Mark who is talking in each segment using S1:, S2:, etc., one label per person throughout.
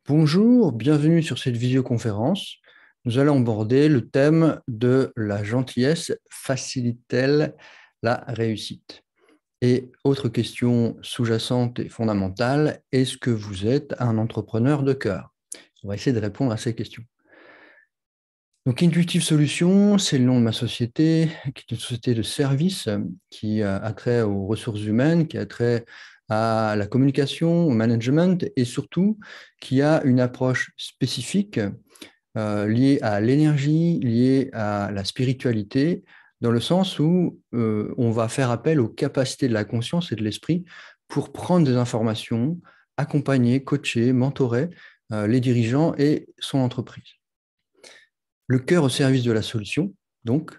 S1: Bonjour, bienvenue sur cette visioconférence. Nous allons aborder le thème de la gentillesse facilite-t-elle la réussite? Et autre question sous-jacente et fondamentale, est-ce que vous êtes un entrepreneur de cœur? On va essayer de répondre à ces questions. Donc, Intuitive Solutions, c'est le nom de ma société, qui est une société de services qui a trait aux ressources humaines, qui a trait à la communication, au management et surtout qui a une approche spécifique liée à l'énergie, liée à la spiritualité, dans le sens où on va faire appel aux capacités de la conscience et de l'esprit pour prendre des informations, accompagner, coacher, mentorer les dirigeants et son entreprise. Le cœur au service de la solution, donc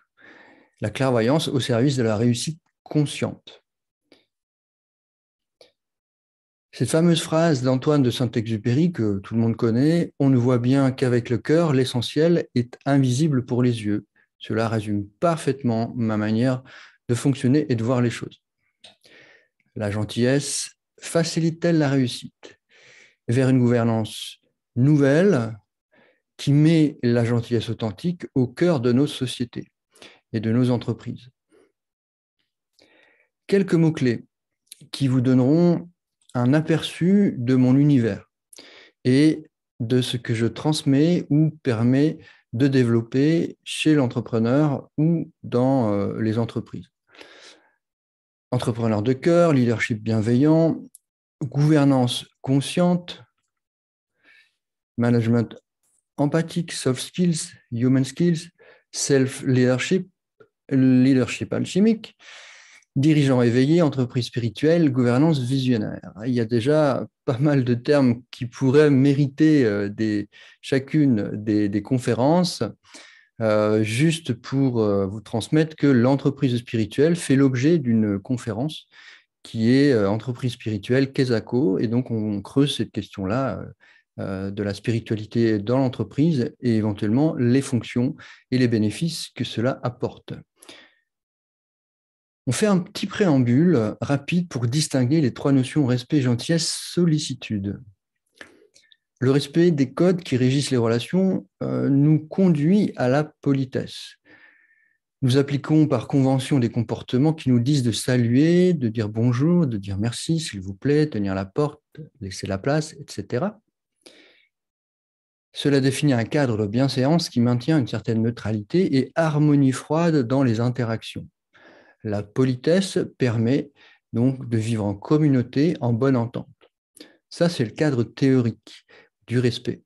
S1: la clairvoyance au service de la réussite consciente. Cette fameuse phrase d'Antoine de Saint-Exupéry que tout le monde connaît, on ne voit bien qu'avec le cœur, l'essentiel est invisible pour les yeux. Cela résume parfaitement ma manière de fonctionner et de voir les choses. La gentillesse facilite-t-elle la réussite vers une gouvernance nouvelle qui met la gentillesse authentique au cœur de nos sociétés et de nos entreprises? Quelques mots-clés qui vous donneront un aperçu de mon univers et de ce que je transmets ou permets de développer chez l'entrepreneur ou dans les entreprises. Entrepreneur de cœur, leadership bienveillant, gouvernance consciente, management empathique, soft skills, human skills, self-leadership, leadership alchimique, dirigeant éveillé, entreprise spirituelle, gouvernance visionnaire. Il y a déjà pas mal de termes qui pourraient mériter chacune des conférences, juste pour vous transmettre que l'entreprise spirituelle fait l'objet d'une conférence qui est entreprise spirituelle Kesako, et donc on creuse cette question-là de la spiritualité dans l'entreprise et éventuellement les fonctions et les bénéfices que cela apporte. On fait un petit préambule rapide pour distinguer les trois notions respect, gentillesse, sollicitude. Le respect des codes qui régissent les relations nous conduit à la politesse. Nous appliquons par convention des comportements qui nous disent de saluer, de dire bonjour, de dire merci, s'il vous plaît, tenir la porte, laisser la place, etc. Cela définit un cadre de bienséance qui maintient une certaine neutralité et harmonie froide dans les interactions. La politesse permet donc de vivre en communauté, en bonne entente. Ça, c'est le cadre théorique du respect.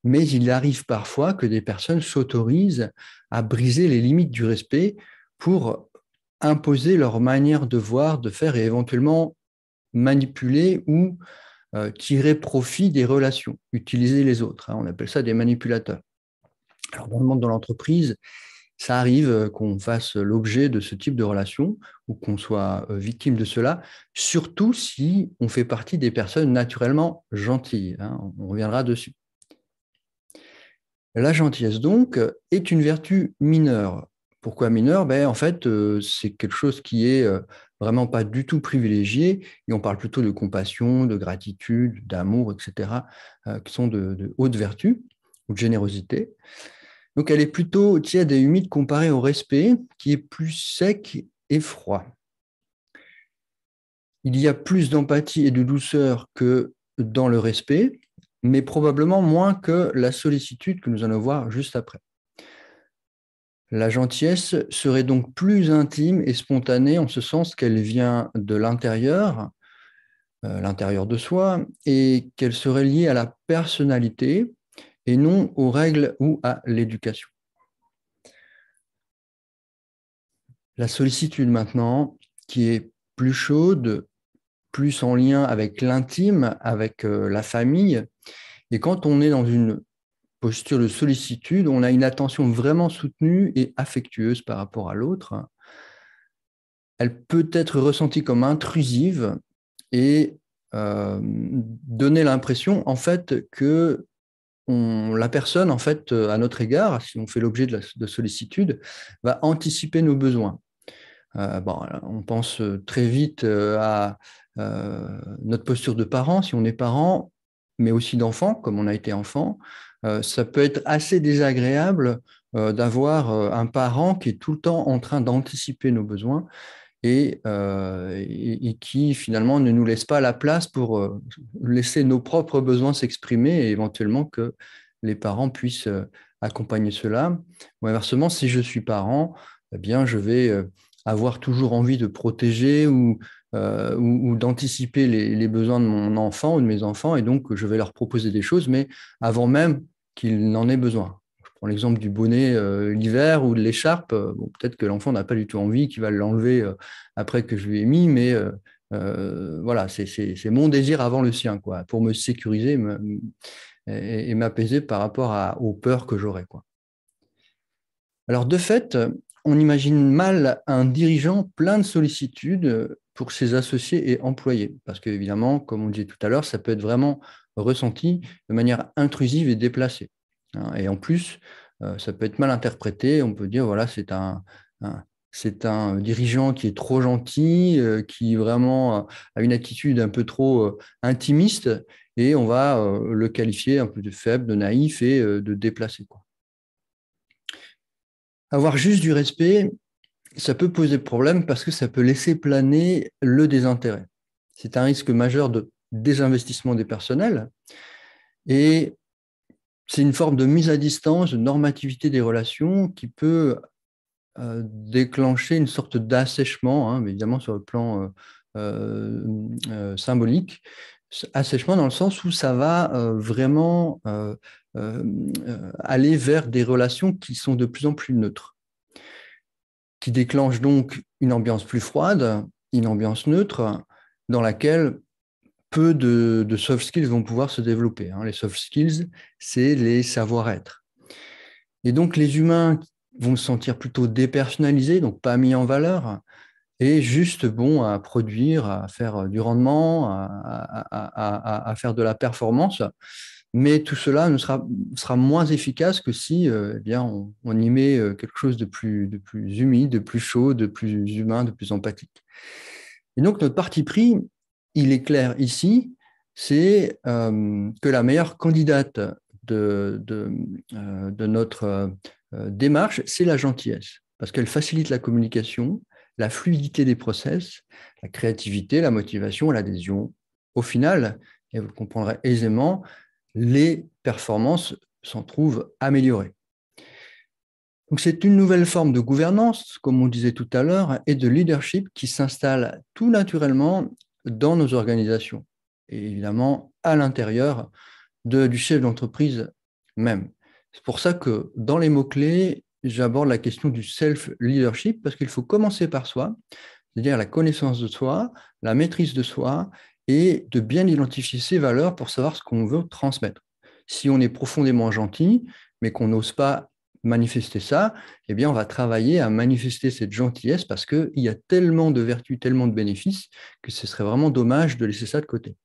S1: Mais il arrive parfois que des personnes s'autorisent à briser les limites du respect pour imposer leur manière de voir, de faire et éventuellement manipuler ou tirer profit des relations, utiliser les autres. On appelle ça des manipulateurs. Alors, dans le monde de l'entreprise, ça arrive qu'on fasse l'objet de ce type de relation ou qu'on soit victime de cela, surtout si on fait partie des personnes naturellement gentilles. On reviendra dessus. La gentillesse, donc, est une vertu mineure. Pourquoi mineure? En fait, c'est quelque chose qui est vraiment pas du tout privilégié, et on parle plutôt de compassion, de gratitude, d'amour, etc., qui sont de hautes vertus ou de générosité. Donc, elle est plutôt tiède et humide comparée au respect, qui est plus sec et froid. Il y a plus d'empathie et de douceur que dans le respect, mais probablement moins que la sollicitude que nous allons voir juste après. La gentillesse serait donc plus intime et spontanée en ce sens qu'elle vient de l'intérieur de soi, et qu'elle serait liée à la personnalité et non aux règles ou à l'éducation. La sollicitude maintenant, qui est plus chaude, plus en lien avec l'intime, avec la famille, et quand on est dans une posture de sollicitude, on a une attention vraiment soutenue et affectueuse par rapport à l'autre. Elle peut être ressentie comme intrusive et donner l'impression en fait que la personne en fait à notre égard, si on fait l'objet de sollicitude, va anticiper nos besoins. On pense très vite à notre posture de parent. Si on est parent, mais aussi d'enfants, comme on a été enfant, ça peut être assez désagréable d'avoir un parent qui est tout le temps en train d'anticiper nos besoins et qui finalement ne nous laisse pas la place pour laisser nos propres besoins s'exprimer et éventuellement que les parents puissent accompagner cela. Ou inversement, si je suis parent, eh bien, je vais avoir toujours envie de protéger ou d'anticiper les besoins de mon enfant ou de mes enfants, et donc je vais leur proposer des choses, mais avant même qu'ils n'en aient besoin. Je prends l'exemple du bonnet l'hiver ou de l'écharpe. Bon, peut-être que l'enfant n'a pas du tout envie, qu'il va l'enlever après que je lui ai mis, mais voilà, c'est mon désir avant le sien, quoi, pour me sécuriser et m'apaiser par rapport aux peurs que j'aurais, quoi. Alors, de fait, on imagine mal un dirigeant plein de sollicitudes pour ses associés et employés, parce qu'évidemment, comme on disait tout à l'heure, ça peut être vraiment ressenti de manière intrusive et déplacée. Et en plus, ça peut être mal interprété. On peut dire, voilà, un, c'est un dirigeant qui est trop gentil, qui vraiment a une attitude un peu trop intimiste, et on va le qualifier un peu de faible, de naïf et de déplacé, quoi. Avoir juste du respect, ça peut poser problème parce que ça peut laisser planer le désintérêt. C'est un risque majeur de désinvestissement des personnels et c'est une forme de mise à distance, de normativité des relations qui peut déclencher une sorte d'assèchement, hein, évidemment sur le plan symbolique, assèchement dans le sens où ça va vraiment aller vers des relations qui sont de plus en plus neutres, qui déclenchent donc une ambiance plus froide, une ambiance neutre, dans laquelle peu de soft skills vont pouvoir se développer. Les soft skills, c'est les savoir-être. Et donc, les humains vont se sentir plutôt dépersonnalisés, donc pas mis en valeur, et juste bons à produire, à faire du rendement, à faire de la performance. Mais tout cela sera moins efficace que si eh bien, on y met quelque chose de plus humide, de plus chaud, de plus humain, de plus empathique. Et donc, notre parti pris, il est clair ici, c'est que la meilleure candidate de notre démarche, c'est la gentillesse, parce qu'elle facilite la communication, la fluidité des process, la créativité, la motivation, l'adhésion. Au final, et vous le comprendrez aisément, les performances s'en trouvent améliorées. Donc, c'est une nouvelle forme de gouvernance, comme on disait tout à l'heure, et de leadership qui s'installe tout naturellement dans nos organisations, et évidemment à l'intérieur du chef d'entreprise même. C'est pour ça que dans les mots-clés, j'aborde la question du self-leadership, parce qu'il faut commencer par soi, c'est-à-dire la connaissance de soi, la maîtrise de soi, et de bien identifier ses valeurs pour savoir ce qu'on veut transmettre. Si on est profondément gentil, mais qu'on n'ose pas manifester ça, eh bien, on va travailler à manifester cette gentillesse parce qu'il y a tellement de vertus, tellement de bénéfices que ce serait vraiment dommage de laisser ça de côté.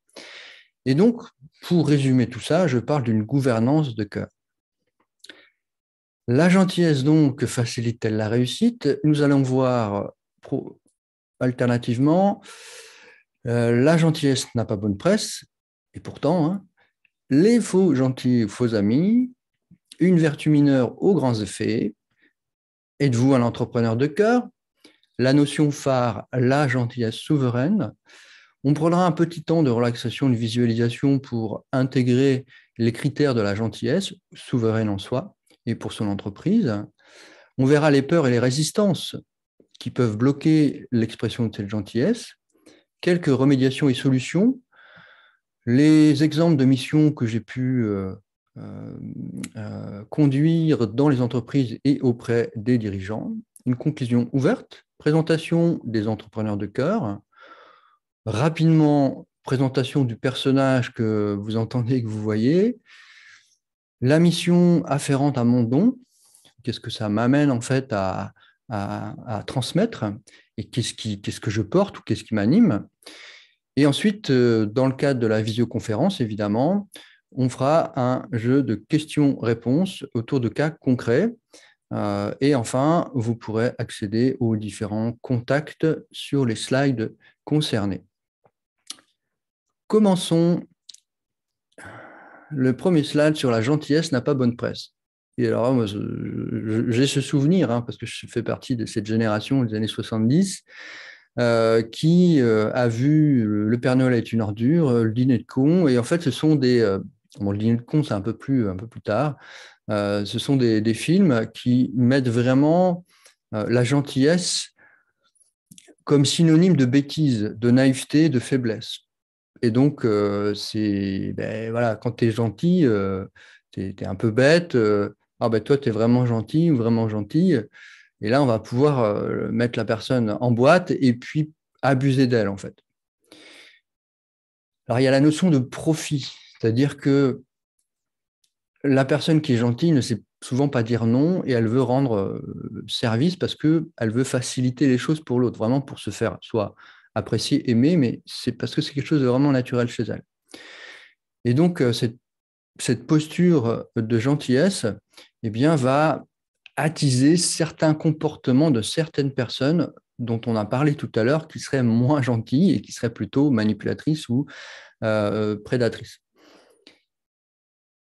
S1: Et donc, pour résumer tout ça, je parle d'une gouvernance de cœur. La gentillesse, donc, facilite-t-elle la réussite? Nous allons voir alternativement, la gentillesse n'a pas bonne presse, et pourtant, hein, les faux gentils, faux amis, une vertu mineure aux grands effets. Êtes-vous un entrepreneur de cœur? La notion phare, la gentillesse souveraine. On prendra un petit temps de relaxation, de visualisation pour intégrer les critères de la gentillesse souveraine en soi et pour son entreprise. On verra les peurs et les résistances qui peuvent bloquer l'expression de cette gentillesse. Quelques remédiations et solutions. Les exemples de missions que j'ai pu conduire dans les entreprises et auprès des dirigeants. Une conclusion ouverte, présentation des entrepreneurs de cœur, rapidement présentation du personnage que vous entendez, que vous voyez, la mission afférente à mon don, qu'est-ce que ça m'amène en fait à transmettre et qu'est-ce que je porte ou qu'est-ce qui m'anime. Et ensuite, dans le cadre de la visioconférence, évidemment, on fera un jeu de questions-réponses autour de cas concrets. Et enfin, vous pourrez accéder aux différents contacts sur les slides concernés. Commençons le premier slide sur la gentillesse n'a pas bonne presse. Et alors, moi, j'ai ce souvenir, hein, parce que je fais partie de cette génération des années 70, qui a vu Le Père Noël est une ordure, Le Dîner de con, et en fait, ce sont bon, Le Dîner de con, c'est un peu plus tard. Ce sont des films qui mettent vraiment la gentillesse comme synonyme de bêtise, de naïveté, de faiblesse. Et donc, voilà, quand tu es gentil, tu es un peu bête. Ah ben toi, tu es vraiment gentil ou vraiment gentille. Et là, on va pouvoir mettre la personne en boîte et puis abuser d'elle, en fait. Alors, il y a la notion de profit, c'est-à-dire que la personne qui est gentille ne sait souvent pas dire non et elle veut rendre service parce qu'elle veut faciliter les choses pour l'autre, vraiment pour se faire soit apprécier, aimer, mais c'est parce que c'est quelque chose de vraiment naturel chez elle. Et donc, cette posture de gentillesse eh bien, va attiser certains comportements de certaines personnes dont on a parlé tout à l'heure, qui seraient moins gentilles et qui seraient plutôt manipulatrices ou prédatrices.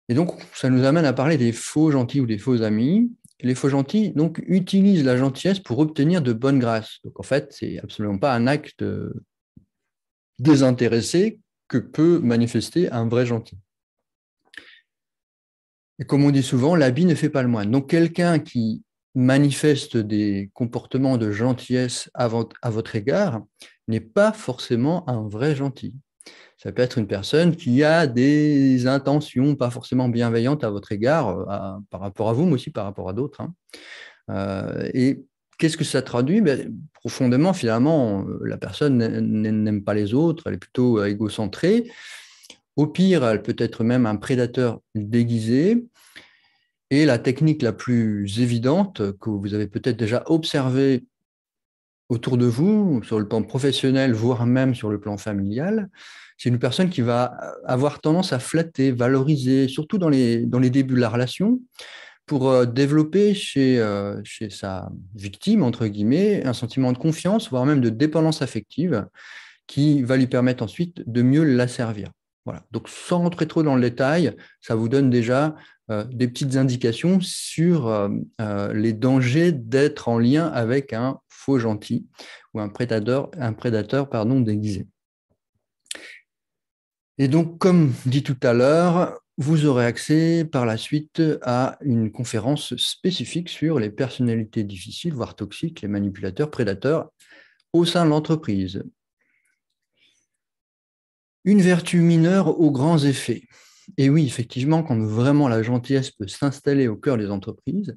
S1: Et donc, ça nous amène à parler des faux gentils ou des faux amis. Les faux gentils donc, utilisent la gentillesse pour obtenir de bonnes grâces. Donc, en fait, ce n'est absolument pas un acte désintéressé que peut manifester un vrai gentil. Et comme on dit souvent, l'habit ne fait pas le moine. Donc, quelqu'un qui manifeste des comportements de gentillesse à votre égard n'est pas forcément un vrai gentil. Ça peut être une personne qui a des intentions pas forcément bienveillantes à votre égard, par rapport à vous, mais aussi par rapport à d'autres. Hein. Et qu'est-ce que ça traduit? Profondément, finalement, la personne n'aime pas les autres, elle est plutôt égocentrée. Au pire, elle peut être même un prédateur déguisé. Et la technique la plus évidente que vous avez peut-être déjà observée autour de vous, sur le plan professionnel, voire même sur le plan familial, c'est une personne qui va avoir tendance à flatter, valoriser, surtout dans les débuts de la relation, pour développer chez sa victime, entre guillemets, un sentiment de confiance, voire même de dépendance affective, qui va lui permettre ensuite de mieux la servir. Voilà. Donc, sans rentrer trop dans le détail, ça vous donne déjà des petites indications sur les dangers d'être en lien avec un faux gentil ou un prédateur déguisé. Et donc, comme dit tout à l'heure, vous aurez accès par la suite à une conférence spécifique sur les personnalités difficiles, voire toxiques, les manipulateurs, prédateurs au sein de l'entreprise. Une vertu mineure aux grands effets. Et oui, effectivement, quand vraiment la gentillesse peut s'installer au cœur des entreprises,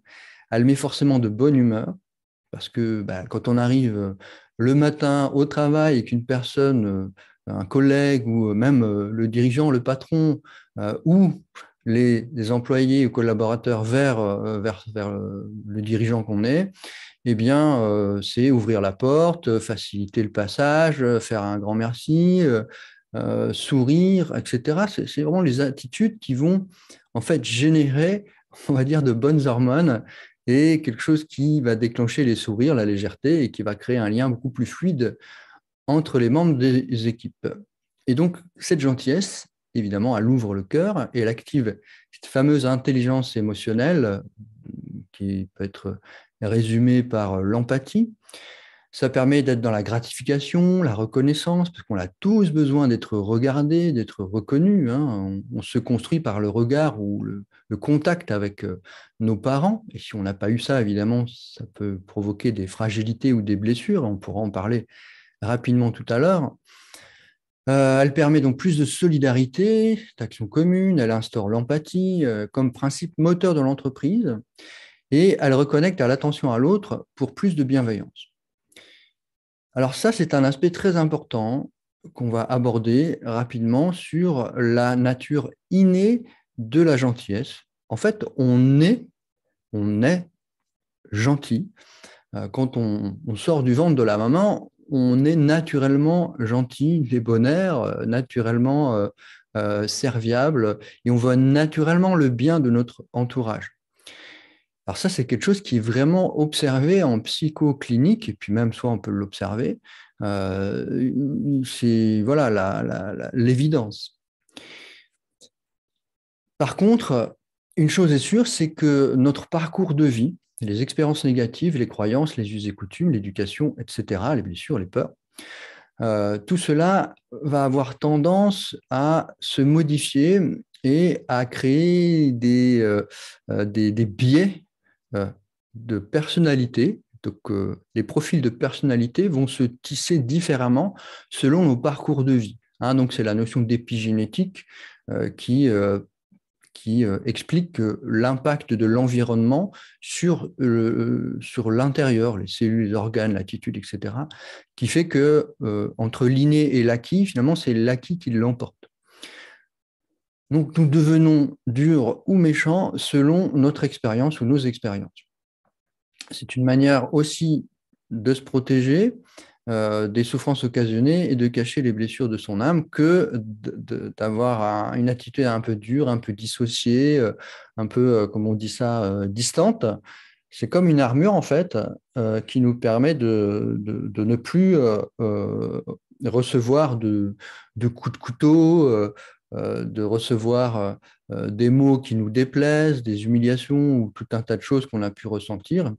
S1: elle met forcément de bonne humeur, parce que quand on arrive le matin au travail et qu'une personne, un collègue ou même le dirigeant, le patron, ou les employés ou collaborateurs vers le dirigeant qu'on est, eh bien, c'est ouvrir la porte, faciliter le passage, faire un grand merci, sourire, etc. C'est vraiment les attitudes qui vont en fait générer, on va dire, de bonnes hormones et quelque chose qui va déclencher les sourires, la légèreté et qui va créer un lien beaucoup plus fluide entre les membres des équipes. Et donc, cette gentillesse, évidemment, elle ouvre le cœur et elle active cette fameuse intelligence émotionnelle qui peut être résumée par l'empathie. Ça permet d'être dans la gratification, la reconnaissance, parce qu'on a tous besoin d'être regardé, d'être reconnu. Hein. On se construit par le regard ou le contact avec nos parents. Et si on n'a pas eu ça, évidemment, ça peut provoquer des fragilités ou des blessures. On pourra en parler rapidement tout à l'heure. Elle permet donc plus de solidarité, d'action commune, elle instaure l'empathie comme principe moteur de l'entreprise et elle reconnecte à l'attention à l'autre pour plus de bienveillance. Alors ça, c'est un aspect très important qu'on va aborder rapidement sur la nature innée de la gentillesse. En fait, on est gentil. Quand on sort du ventre de la maman, on est naturellement gentil, débonnaire, naturellement serviable, et on voit naturellement le bien de notre entourage. Alors ça, c'est quelque chose qui est vraiment observé en psychoclinique, et puis même soit on peut l'observer, c'est voilà l'évidence. Par contre, une chose est sûre, c'est que notre parcours de vie, les expériences négatives, les croyances, les us et coutumes, l'éducation, etc., les blessures, les peurs, tout cela va avoir tendance à se modifier et à créer des biais euh, de personnalité. Donc, les profils de personnalité vont se tisser différemment selon nos parcours de vie. Hein, donc, c'est la notion d'épigénétique qui explique l'impact de l'environnement sur l'intérieur, les cellules, les organes, l'attitude, etc., qui fait que entre l'inné et l'acquis, finalement, c'est l'acquis qui l'emporte. Donc, nous devenons durs ou méchants selon notre expérience ou nos expériences. C'est une manière aussi de se protéger des souffrances occasionnées et de cacher les blessures de son âme que d'avoir une attitude un peu dure, un peu dissociée, un peu, comme on dit ça, distante. C'est comme une armure, en fait, qui nous permet de ne plus recevoir de coups de couteau, de recevoir des mots qui nous déplaisent, des humiliations ou tout un tas de choses qu'on a pu ressentir.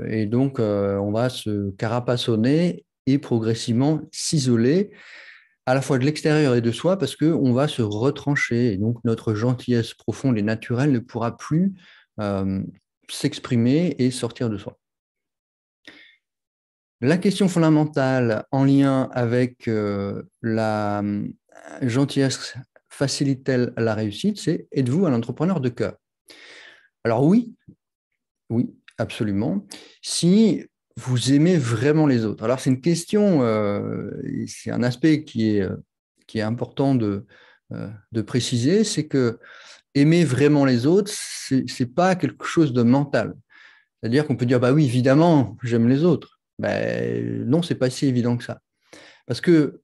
S1: Et donc, on va se carapaçonner et progressivement s'isoler à la fois de l'extérieur et de soi parce qu'on va se retrancher. Et donc, notre gentillesse profonde et naturelle ne pourra plus euh, s'exprimer et sortir de soi. La question fondamentale en lien avec la gentillesse facilite-t-elle la réussite, c'est êtes-vous un entrepreneur de cœur? Alors oui, oui, absolument. Si vous aimez vraiment les autres. Alors c'est une question, c'est un aspect qui est important de préciser, c'est que aimer vraiment les autres, c'est pas quelque chose de mental. C'est-à-dire qu'on peut dire, bah oui, évidemment, j'aime les autres. Ben, non, c'est pas si évident que ça. Parce que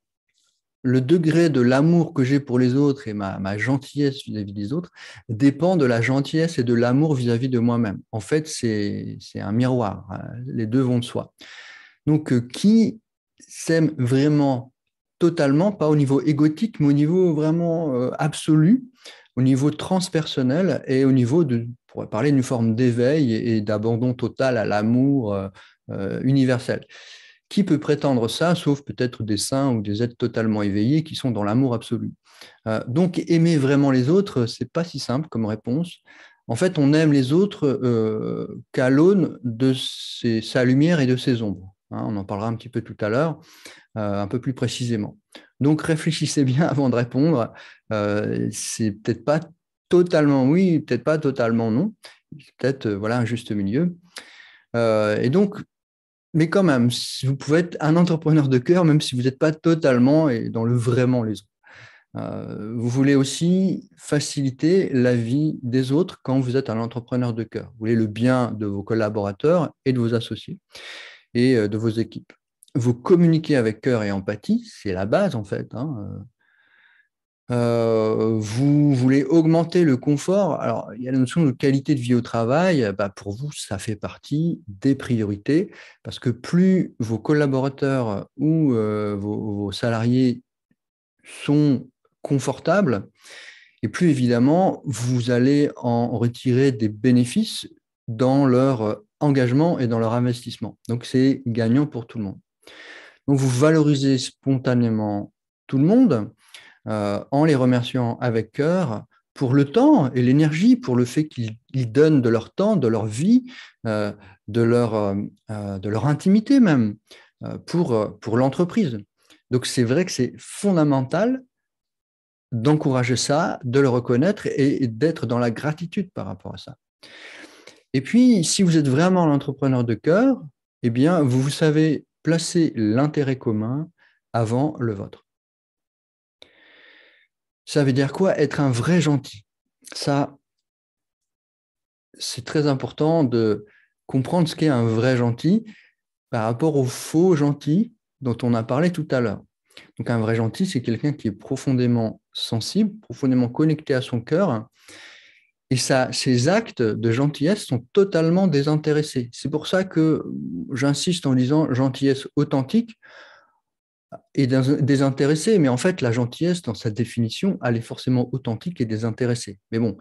S1: le degré de l'amour que j'ai pour les autres et ma gentillesse vis-à-vis des autres dépend de la gentillesse et de l'amour vis-à-vis de moi-même. En fait, c'est un miroir. Les deux vont de soi. Donc, qui s'aime vraiment totalement, pas au niveau égotique, mais au niveau vraiment absolu, au niveau transpersonnel et au niveau on pourrait parler d'une forme d'éveil et d'abandon total à l'amour universel. Qui peut prétendre ça, sauf peut-être des saints ou des êtres totalement éveillés qui sont dans l'amour absolu. Donc, aimer vraiment les autres, c'est pas si simple comme réponse. En fait, on aime les autres qu'à l'aune de sa lumière et de ses ombres. Hein, on en parlera un petit peu tout à l'heure, un peu plus précisément. Donc, réfléchissez bien avant de répondre. C'est peut-être pas totalement oui, peut-être pas totalement non. Peut-être voilà un juste milieu. Et donc, mais quand même, vous pouvez être un entrepreneur de cœur, même si vous n'êtes pas totalement et dans le vraiment les autres. Vous voulez aussi faciliter la vie des autres quand vous êtes un entrepreneur de cœur. Vous voulez le bien de vos collaborateurs et de vos associés et de vos équipes. Vous communiquez avec cœur et empathie, c'est la base en fait. Hein. Vous voulez augmenter le confort. Alors, il y a la notion de qualité de vie au travail. Bah, pour vous, ça fait partie des priorités parce que plus vos collaborateurs ou vos salariés sont confortables, et plus évidemment, vous allez en retirer des bénéfices dans leur engagement et dans leur investissement. Donc, c'est gagnant pour tout le monde. Donc, vous valorisez spontanément tout le monde en les remerciant avec cœur pour le temps et l'énergie, pour le fait qu'ils donnent de leur temps, de leur vie, euh, de leur intimité même, pour l'entreprise. Donc c'est vrai que c'est fondamental d'encourager ça, de le reconnaître et d'être dans la gratitude par rapport à ça. Et puis, si vous êtes vraiment l'entrepreneur de cœur, eh bien, vous savez placer l'intérêt commun avant le vôtre. Ça veut dire quoi? Être un vrai gentil. Ça, c'est très important de comprendre ce qu'est un vrai gentil par rapport au faux gentil dont on a parlé tout à l'heure. Donc un vrai gentil, c'est quelqu'un qui est profondément sensible, profondément connecté à son cœur, et ses actes de gentillesse sont totalement désintéressés. C'est pour ça que j'insiste en disant gentillesse authentique. et désintéressé, mais en fait, la gentillesse, dans sa définition, elle est forcément authentique et désintéressée. Mais bon,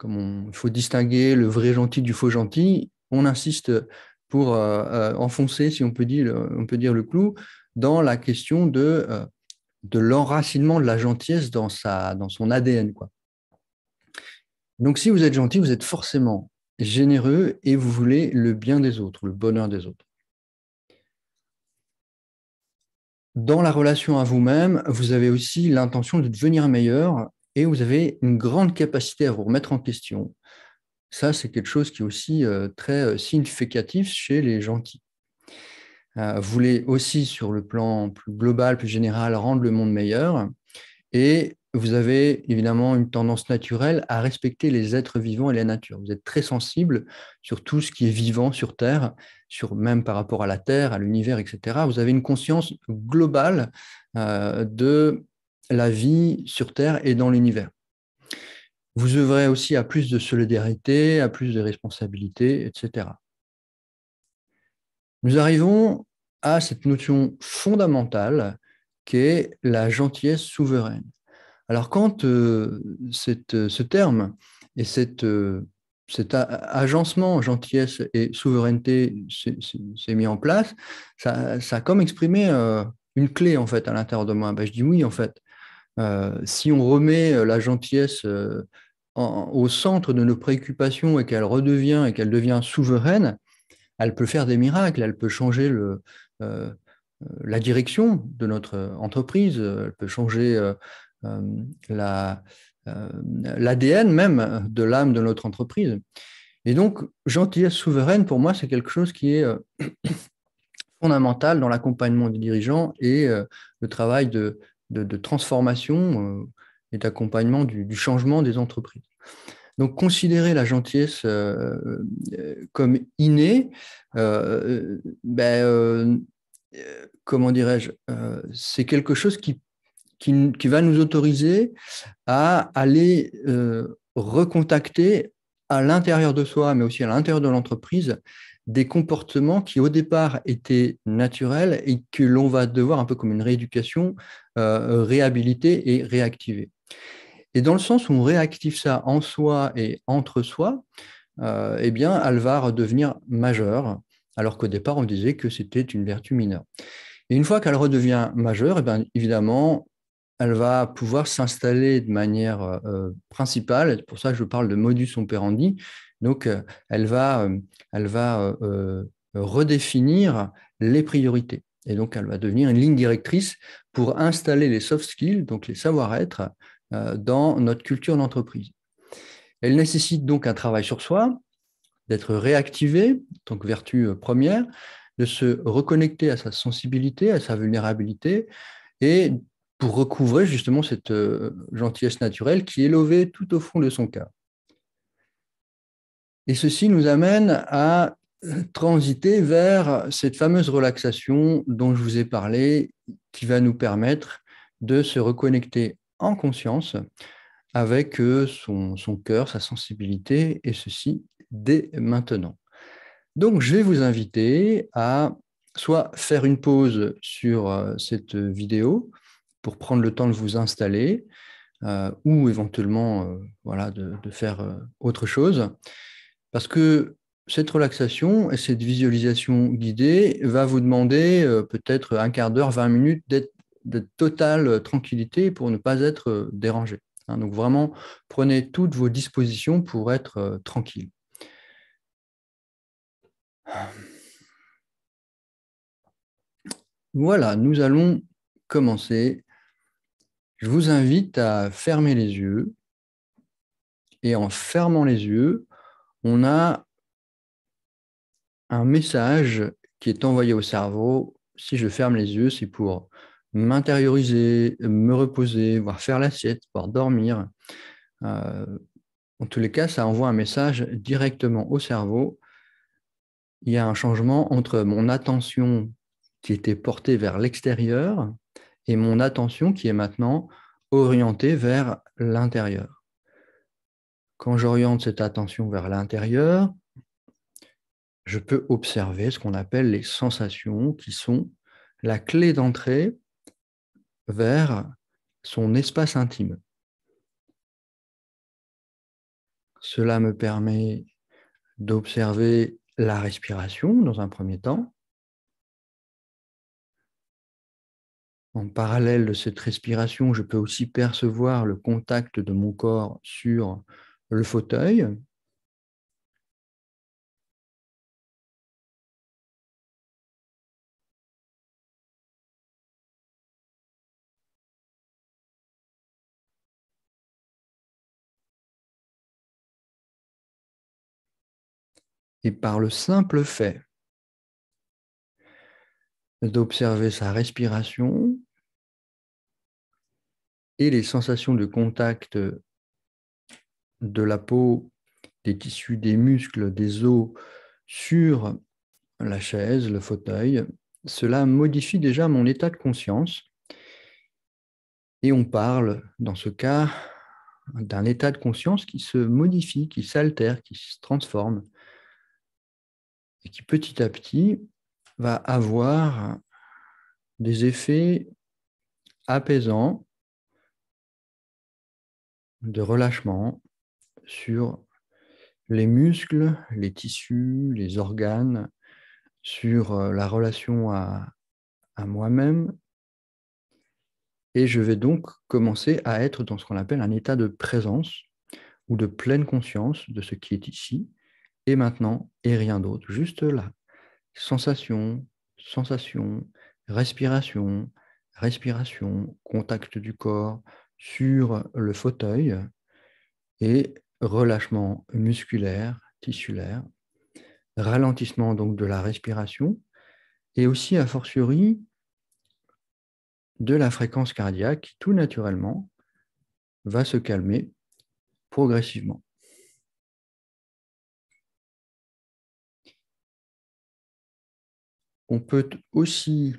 S1: il faut distinguer le vrai gentil du faux gentil, on insiste pour enfoncer, si on peut dire le clou, dans la question de l'enracinement de la gentillesse dans son ADN, quoi. Donc, si vous êtes gentil, vous êtes forcément généreux et vous voulez le bien des autres, le bonheur des autres. Dans la relation à vous-même, vous avez aussi l'intention de devenir meilleur et vous avez une grande capacité à vous remettre en question. Ça, c'est quelque chose qui est aussi très significatif chez les gentils. Vous voulez aussi, sur le plan plus global, plus général, rendre le monde meilleur. Et vous avez évidemment une tendance naturelle à respecter les êtres vivants et la nature. Vous êtes très sensible sur tout ce qui est vivant sur Terre, même par rapport à la Terre, à l'univers, etc. Vous avez une conscience globale de la vie sur Terre et dans l'univers. Vous œuvrez aussi à plus de solidarité, à plus de responsabilité, etc. Nous arrivons à cette notion fondamentale qu'est la gentillesse souveraine. Alors, quand ce terme et cet agencement gentillesse et souveraineté s'est mis en place, ça a comme exprimé une clé, en fait, à l'intérieur de moi. Ben, je dis oui, en fait. Si on remet la gentillesse au centre de nos préoccupations et qu'elle devient souveraine, elle peut faire des miracles, elle peut changer euh, la direction de notre entreprise, elle peut changer euh, la, l'ADN même de l'âme de notre entreprise. Et donc, gentillesse souveraine, pour moi, c'est quelque chose qui est fondamental dans l'accompagnement des dirigeants et le travail de transformation et d'accompagnement du changement des entreprises. Donc, considérer la gentillesse comme innée, comment dirais-je, c'est quelque chose qui va nous autoriser à aller recontacter à l'intérieur de soi, mais aussi à l'intérieur de l'entreprise, des comportements qui au départ étaient naturels et que l'on va devoir, un peu comme une rééducation, réhabiliter et réactiver. Et dans le sens où on réactive ça en soi et entre soi, eh bien, elle va redevenir majeure, alors qu'au départ, on disait que c'était une vertu mineure. Et une fois qu'elle redevient majeure, eh bien, évidemment, elle va pouvoir s'installer de manière principale. C'est pour ça que je parle de modus operandi. Donc, elle va redéfinir les priorités. Et donc, elle va devenir une ligne directrice pour installer les soft skills, donc les savoir-être, dans notre culture d'entreprise. Elle nécessite donc un travail sur soi, d'être réactivé, donc vertu première, de se reconnecter à sa sensibilité, à sa vulnérabilité, et pour recouvrer justement cette gentillesse naturelle qui est levée tout au fond de son cœur. Et ceci nous amène à transiter vers cette fameuse relaxation dont je vous ai parlé, qui va nous permettre de se reconnecter en conscience avec son cœur, sa sensibilité, et ceci dès maintenant. Donc, je vais vous inviter à soit faire une pause sur cette vidéo pour prendre le temps de vous installer, ou éventuellement voilà, de faire autre chose, parce que cette relaxation et cette visualisation guidée va vous demander peut-être un quart d'heure, 20 minutes de totale tranquillité pour ne pas être dérangé. Hein, donc vraiment, prenez toutes vos dispositions pour être tranquille. Voilà, nous allons commencer. Je vous invite à fermer les yeux et en fermant les yeux, on a un message qui est envoyé au cerveau. Si je ferme les yeux, c'est pour m'intérioriser, me reposer, voire faire la sieste, voire dormir. En tous les cas, ça envoie un message directement au cerveau. Il y a un changement entre mon attention qui était portée vers l'extérieur et mon attention qui est maintenant orientée vers l'intérieur. Quand j'oriente cette attention vers l'intérieur, je peux observer ce qu'on appelle les sensations qui sont la clé d'entrée vers son espace intime. Cela me permet d'observer la respiration dans un premier temps. En parallèle de cette respiration, je peux aussi percevoir le contact de mon corps sur le fauteuil. Et par le simple fait d'observer sa respiration et les sensations de contact de la peau, des tissus, des muscles, des os sur la chaise, le fauteuil, cela modifie déjà mon état de conscience. Et on parle, dans ce cas, d'un état de conscience qui se modifie, qui s'altère, qui se transforme, et qui petit à petit va avoir des effets apaisants de relâchement sur les muscles, les tissus, les organes, sur la relation à moi-même. Et je vais donc commencer à être dans ce qu'on appelle un état de présence ou de pleine conscience de ce qui est ici et maintenant et rien d'autre. Juste là. Sensation, sensation, respiration, respiration, contact du corps sur le fauteuil et relâchement musculaire, tissulaire, ralentissement donc de la respiration et aussi a fortiori de la fréquence cardiaque qui tout naturellement va se calmer progressivement. On peut aussi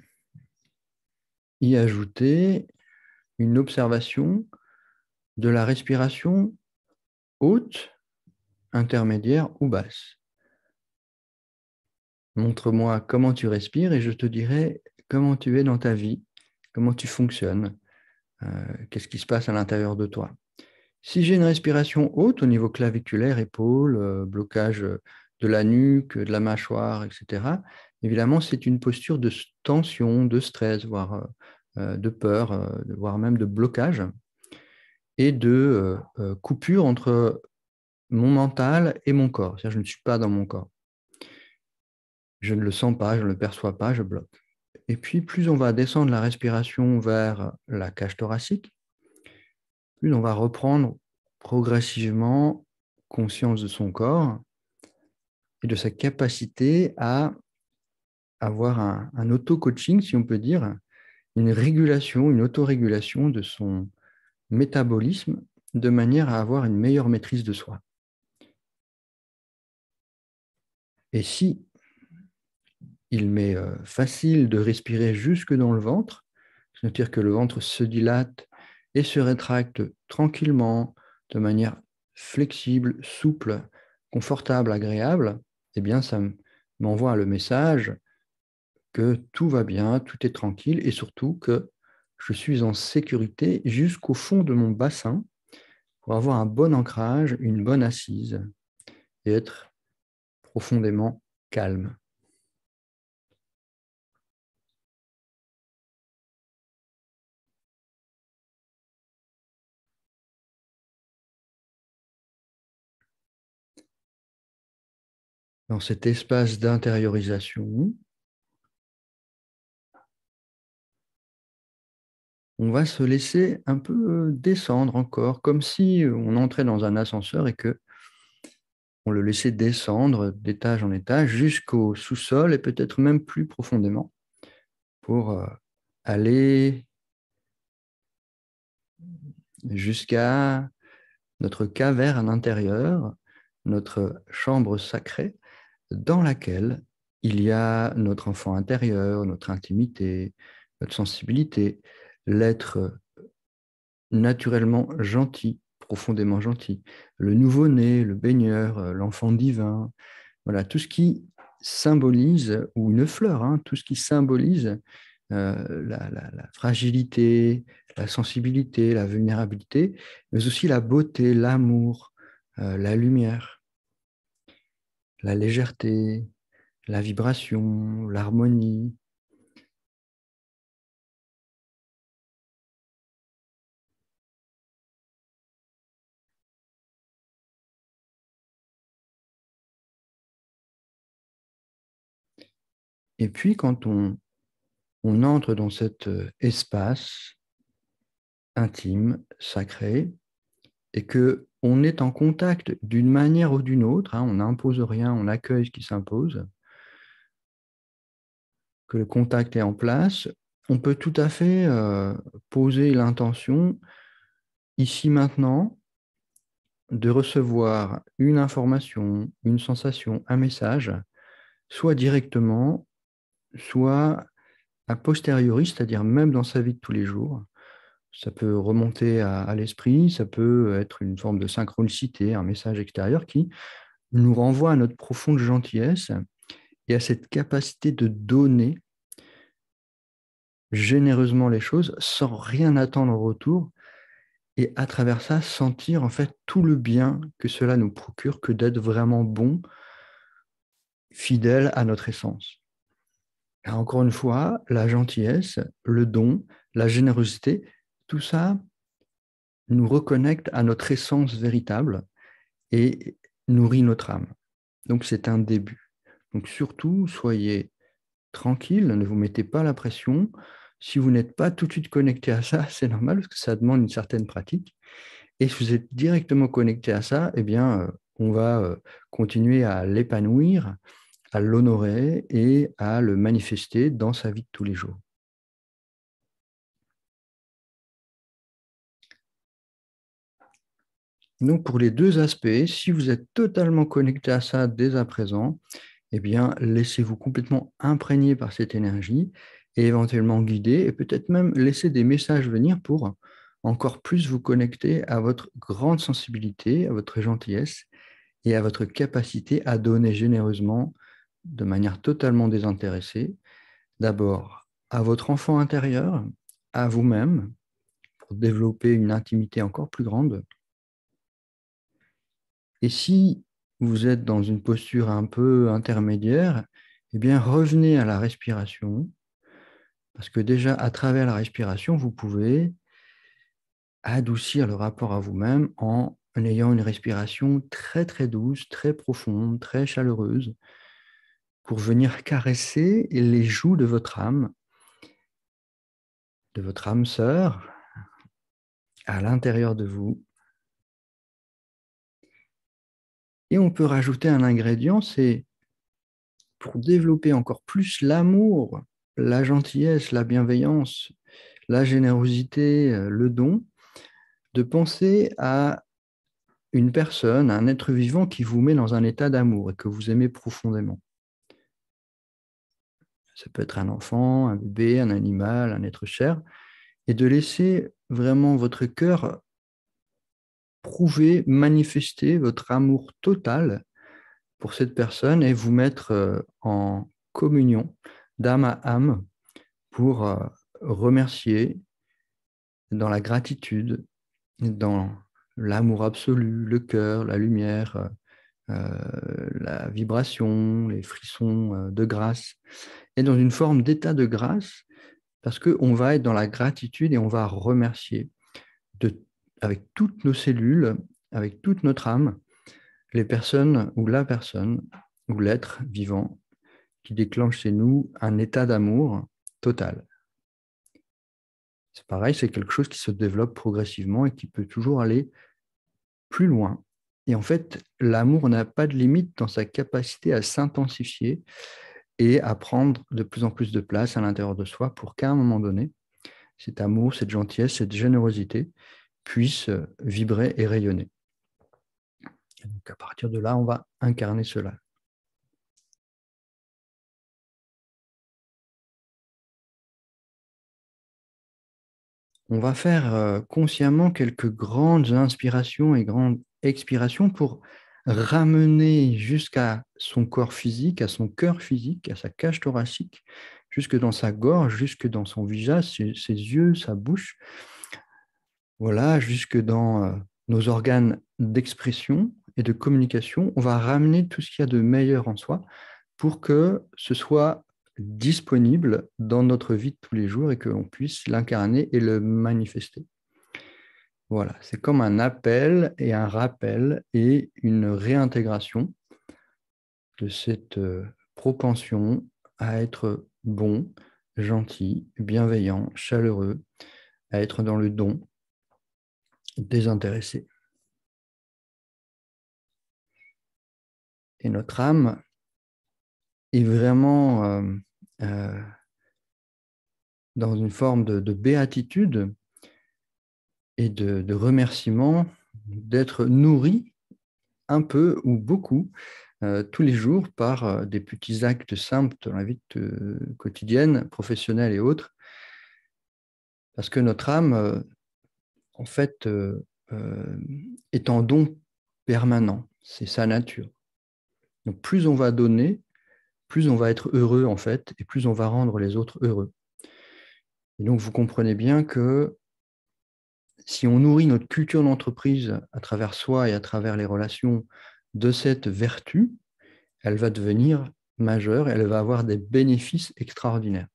S1: y ajouter une observation de la respiration haute, intermédiaire ou basse. Montre-moi comment tu respires et je te dirai comment tu es dans ta vie, comment tu fonctionnes, qu'est-ce qui se passe à l'intérieur de toi. Si j'ai une respiration haute au niveau claviculaire, épaules, blocage de la nuque, de la mâchoire, etc., évidemment, c'est une posture de tension, de stress, voire de peur, voire même de blocage et de coupure entre mon mental et mon corps. C'est-à-dire, je ne suis pas dans mon corps. Je ne le sens pas, je ne le perçois pas, je bloque. Et puis, plus on va descendre la respiration vers la cage thoracique, plus on va reprendre progressivement conscience de son corps et de sa capacité à avoir un auto-coaching, si on peut dire, une régulation, une autorégulation de son métabolisme de manière à avoir une meilleure maîtrise de soi. Et si il m'est facile de respirer jusque dans le ventre, c'est-à-dire que le ventre se dilate et se rétracte tranquillement, de manière flexible, souple, confortable, agréable, eh bien, ça m'envoie le message que tout va bien, tout est tranquille et surtout que je suis en sécurité jusqu'au fond de mon bassin pour avoir un bon ancrage, une bonne assise et être profondément calme. Dans cet espace d'intériorisation, on va se laisser un peu descendre encore, comme si on entrait dans un ascenseur et que on le laissait descendre d'étage en étage jusqu'au sous-sol et peut-être même plus profondément pour aller jusqu'à notre caverne intérieure, notre chambre sacrée, dans laquelle il y a notre enfant intérieur, notre intimité, notre sensibilité, l'être naturellement gentil, profondément gentil, le nouveau-né, le baigneur, l'enfant divin, voilà, tout ce qui symbolise, ou une fleur, hein, tout ce qui symbolise la fragilité, la sensibilité, la vulnérabilité, mais aussi la beauté, l'amour, la lumière, la légèreté, la vibration, l'harmonie. Et puis, quand on entre dans cet espace intime, sacré, et que on est en contact d'une manière ou d'une autre, hein, on n'impose rien, on accueille ce qui s'impose, que le contact est en place, on peut tout à fait poser l'intention, ici maintenant, de recevoir une information, une sensation, un message, soit directement, soit a posteriori, c'est-à-dire même dans sa vie de tous les jours. Ça peut remonter à l'esprit, ça peut être une forme de synchronicité, un message extérieur qui nous renvoie à notre profonde gentillesse et à cette capacité de donner généreusement les choses sans rien attendre en retour et à travers ça sentir en fait tout le bien que cela nous procure que d'être vraiment bon, fidèle à notre essence. Et encore une fois, la gentillesse, le don, la générosité, tout ça nous reconnecte à notre essence véritable et nourrit notre âme. Donc c'est un début. Donc surtout, soyez tranquille, ne vous mettez pas la pression. Si vous n'êtes pas tout de suite connecté à ça, c'est normal parce que ça demande une certaine pratique. Et si vous êtes directement connecté à ça, eh bien, on va continuer à l'épanouir, à l'honorer et à le manifester dans sa vie de tous les jours. Donc, pour les deux aspects, si vous êtes totalement connecté à ça dès à présent, eh bien, laissez-vous complètement imprégner par cette énergie et éventuellement guider et peut-être même laisser des messages venir pour encore plus vous connecter à votre grande sensibilité, à votre gentillesse et à votre capacité à donner généreusement de manière totalement désintéressée, d'abord à votre enfant intérieur, à vous-même, pour développer une intimité encore plus grande. Et si vous êtes dans une posture un peu intermédiaire, eh bien, revenez à la respiration, parce que déjà, à travers la respiration, vous pouvez adoucir le rapport à vous-même en ayant une respiration très, très douce, très profonde, très chaleureuse, pour venir caresser les joues de votre âme sœur, à l'intérieur de vous. Et on peut rajouter un ingrédient, c'est pour développer encore plus l'amour, la gentillesse, la bienveillance, la générosité, le don, de penser à une personne, un être vivant qui vous met dans un état d'amour et que vous aimez profondément. Ça peut être un enfant, un bébé, un animal, un être cher, et de laisser vraiment votre cœur prouver, manifester votre amour total pour cette personne et vous mettre en communion d'âme à âme pour remercier dans la gratitude, dans l'amour absolu, le cœur, la lumière, la vibration, les frissons de grâce, et dans une forme d'état de grâce, parce qu'on va être dans la gratitude et on va remercier avec toutes nos cellules, avec toute notre âme, les personnes ou la personne ou l'être vivant qui déclenche chez nous un état d'amour total. C'est pareil, c'est quelque chose qui se développe progressivement et qui peut toujours aller plus loin. Et en fait, l'amour n'a pas de limite dans sa capacité à s'intensifier et à prendre de plus en plus de place à l'intérieur de soi pour qu'à un moment donné, cet amour, cette gentillesse, cette générosité puisse vibrer et rayonner. Et donc à partir de là, on va incarner cela. On va faire consciemment quelques grandes inspirations et grandes expirations pour ramener jusqu'à son corps physique, à son cœur physique, à sa cage thoracique, jusque dans sa gorge, jusque dans son visage, ses yeux, sa bouche, voilà, jusque dans nos organes d'expression et de communication. On va ramener tout ce qu'il y a de meilleur en soi pour que ce soit disponible dans notre vie de tous les jours et qu'on puisse l'incarner et le manifester. Voilà, c'est comme un appel et un rappel et une réintégration de cette propension à être bon, gentil, bienveillant, chaleureux, à être dans le don, désintéressé. Et notre âme est vraiment dans une forme de béatitude et de remerciement d'être nourrie un peu ou beaucoup tous les jours par des petits actes simples dans la vie quotidienne, professionnelle et autres, parce que notre âme, en fait, est en don permanent, c'est sa nature. Donc plus on va donner, plus on va être heureux en fait, et plus on va rendre les autres heureux. Et donc vous comprenez bien que si on nourrit notre culture d'entreprise à travers soi et à travers les relations de cette vertu, elle va devenir majeure et elle va avoir des bénéfices extraordinaires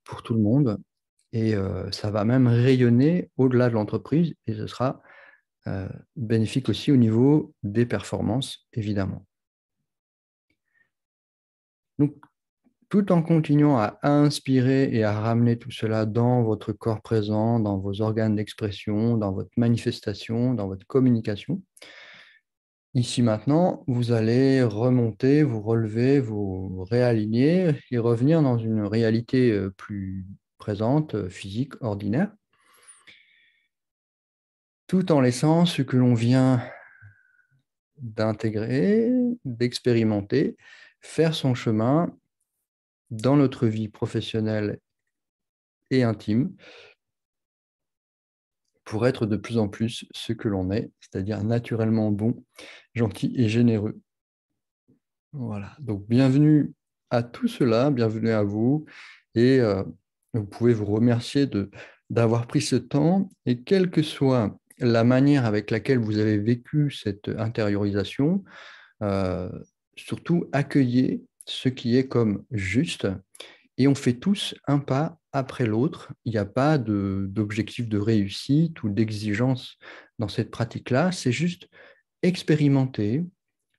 S1: pour tout le monde. Et ça va même rayonner au-delà de l'entreprise et ce sera bénéfique aussi au niveau des performances, évidemment. Donc, tout en continuant à inspirer et à ramener tout cela dans votre corps présent, dans vos organes d'expression, dans votre manifestation, dans votre communication, ici maintenant, vous allez remonter, vous relever, vous réaligner et revenir dans une réalité plus présente, physique, ordinaire, tout en laissant ce que l'on vient d'intégrer, d'expérimenter, faire son chemin dans notre vie professionnelle et intime pour être de plus en plus ce que l'on est, c'est-à-dire naturellement bon, gentil et généreux. Voilà, donc bienvenue à tout cela, bienvenue à vous, et vous pouvez vous remercier d'avoir pris ce temps, et quelle que soit la manière avec laquelle vous avez vécu cette intériorisation, euh, surtout accueillez ce qui est comme juste, et on fait tous un pas après l'autre. Il n'y a pas d'objectif de réussite ou d'exigence dans cette pratique-là, c'est juste expérimenter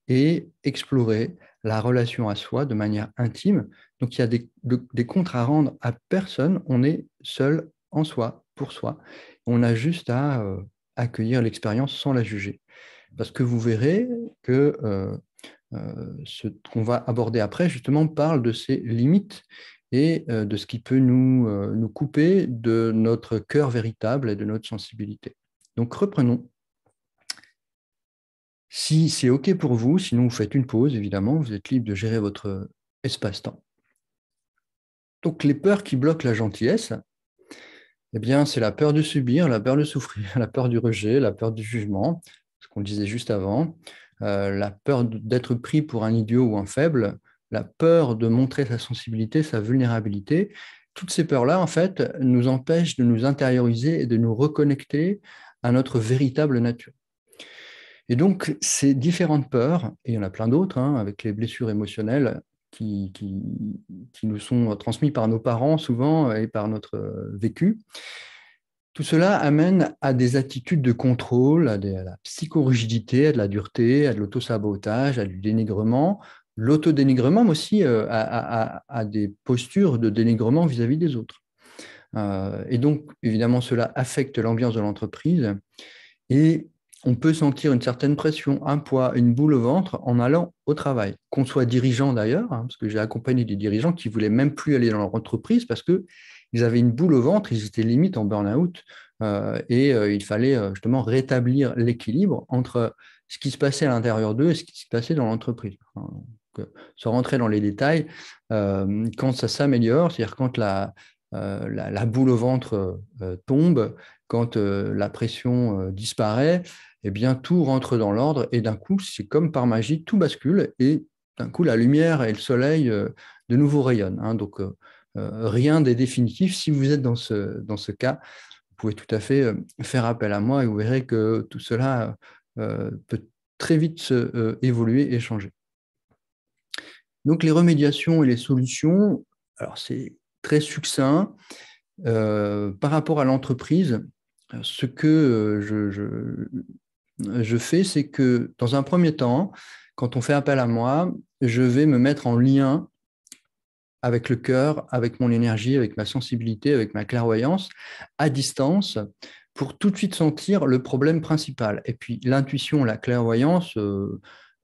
S1: et explorer la relation à soi de manière intime. Donc il y a des comptes à rendre à personne, on est seul en soi, pour soi. On a juste à accueillir l'expérience sans la juger. Parce que vous verrez que ce qu'on va aborder après, justement, parle de ses limites et de ce qui peut nous couper de notre cœur véritable et de notre sensibilité. Donc reprenons. Si c'est OK pour vous, sinon vous faites une pause, évidemment, vous êtes libre de gérer votre espace-temps. Donc les peurs qui bloquent la gentillesse, eh bien, c'est la peur de subir, la peur de souffrir, la peur du rejet, la peur du jugement, ce qu'on disait juste avant, la peur d'être pris pour un idiot ou un faible, la peur de montrer sa sensibilité, sa vulnérabilité. Toutes ces peurs-là, en fait, nous empêchent de nous intérioriser et de nous reconnecter à notre véritable nature. Et donc, ces différentes peurs, et il y en a plein d'autres, hein, avec les blessures émotionnelles qui nous sont transmises par nos parents souvent et par notre vécu, tout cela amène à des attitudes de contrôle, à la psychorigidité, à de la dureté, à de l'autosabotage, à du dénigrement, l'autodénigrement, mais aussi à des postures de dénigrement vis-à-vis des autres. Et donc, évidemment, cela affecte l'ambiance de l'entreprise et on peut sentir une certaine pression, un poids, une boule au ventre en allant au travail. Qu'on soit dirigeant d'ailleurs, hein, parce que j'ai accompagné des dirigeants qui ne voulaient même plus aller dans leur entreprise parce qu'ils avaient une boule au ventre, ils étaient limite en burn-out et il fallait justement rétablir l'équilibre entre ce qui se passait à l'intérieur d'eux et ce qui se passait dans l'entreprise. Donc, sans rentrer dans les détails, quand ça s'améliore, c'est-à-dire quand la boule au ventre tombe, quand la pression disparaît, eh bien, tout rentre dans l'ordre et d'un coup, c'est comme par magie, tout bascule et d'un coup, la lumière et le soleil de nouveau rayonnent. Hein. Donc, rien n'est définitif. Si vous êtes dans ce cas, vous pouvez tout à fait faire appel à moi et vous verrez que tout cela peut très vite évoluer et changer. Donc, les remédiations et les solutions, alors c'est très succinct. Par rapport à l'entreprise, ce que je fais, c'est que dans un premier temps, quand on fait appel à moi, je vais me mettre en lien avec le cœur, avec mon énergie, avec ma sensibilité, avec ma clairvoyance, à distance, pour tout de suite sentir le problème principal. Et puis l'intuition, la clairvoyance,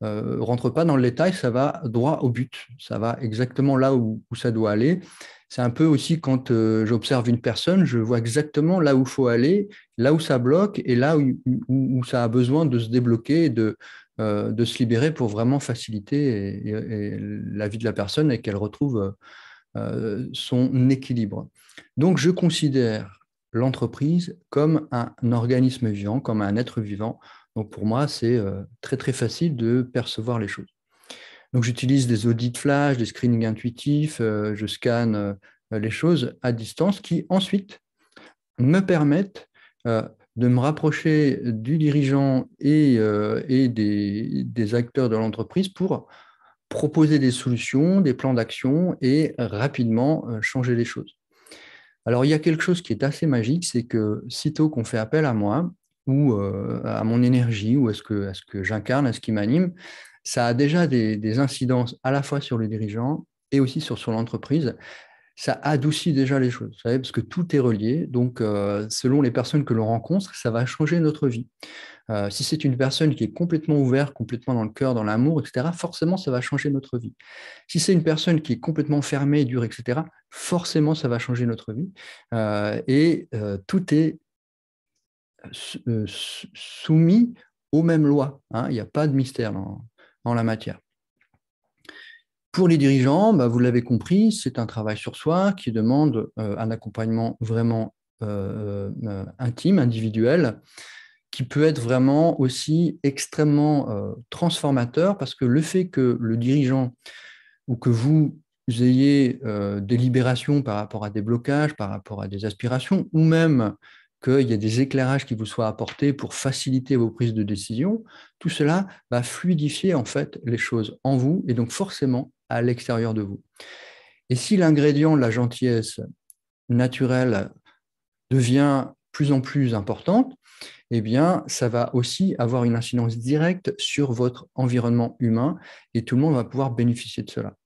S1: rentre pas dans le détail, ça va droit au but, ça va exactement là où ça doit aller. C'est un peu aussi quand j'observe une personne, je vois exactement là où il faut aller, là où ça bloque et là où ça a besoin de se débloquer et de se libérer pour vraiment faciliter et la vie de la personne et qu'elle retrouve son équilibre. Donc, je considère l'entreprise comme un organisme vivant, comme un être vivant. Donc, pour moi, c'est très, très facile de percevoir les choses. Donc, j'utilise des audits flash, des screenings intuitifs, je scanne les choses à distance qui, ensuite, me permettent de me rapprocher du dirigeant et des acteurs de l'entreprise pour proposer des solutions, des plans d'action et rapidement changer les choses. Alors, il y a quelque chose qui est assez magique, c'est que sitôt qu'on fait appel à moi ou à mon énergie ou à ce que j'incarne, à ce qui m'anime, ça a déjà des incidences à la fois sur le dirigeant et aussi sur l'entreprise. Ça adoucit déjà les choses, vous savez, parce que tout est relié. Donc, selon les personnes que l'on rencontre, ça va changer notre vie. Si c'est une personne qui est complètement ouverte, complètement dans le cœur, dans l'amour, etc., forcément, ça va changer notre vie. Si c'est une personne qui est complètement fermée, dure, etc., forcément, ça va changer notre vie. Tout est soumis aux mêmes lois, hein. Il n'y a pas de mystère dans la matière. Pour les dirigeants, bah, vous l'avez compris, c'est un travail sur soi qui demande un accompagnement vraiment intime, individuel, qui peut être vraiment aussi extrêmement transformateur parce que le fait que le dirigeant ou que vous ayez des libérations par rapport à des blocages, par rapport à des aspirations, ou même qu'il y ait des éclairages qui vous soient apportés pour faciliter vos prises de décision, tout cela va fluidifier en fait les choses en vous et donc forcément à l'extérieur de vous. Et si l'ingrédient de la gentillesse naturelle devient plus en plus importante, eh bien, ça va aussi avoir une incidence directe sur votre environnement humain et tout le monde va pouvoir bénéficier de cela.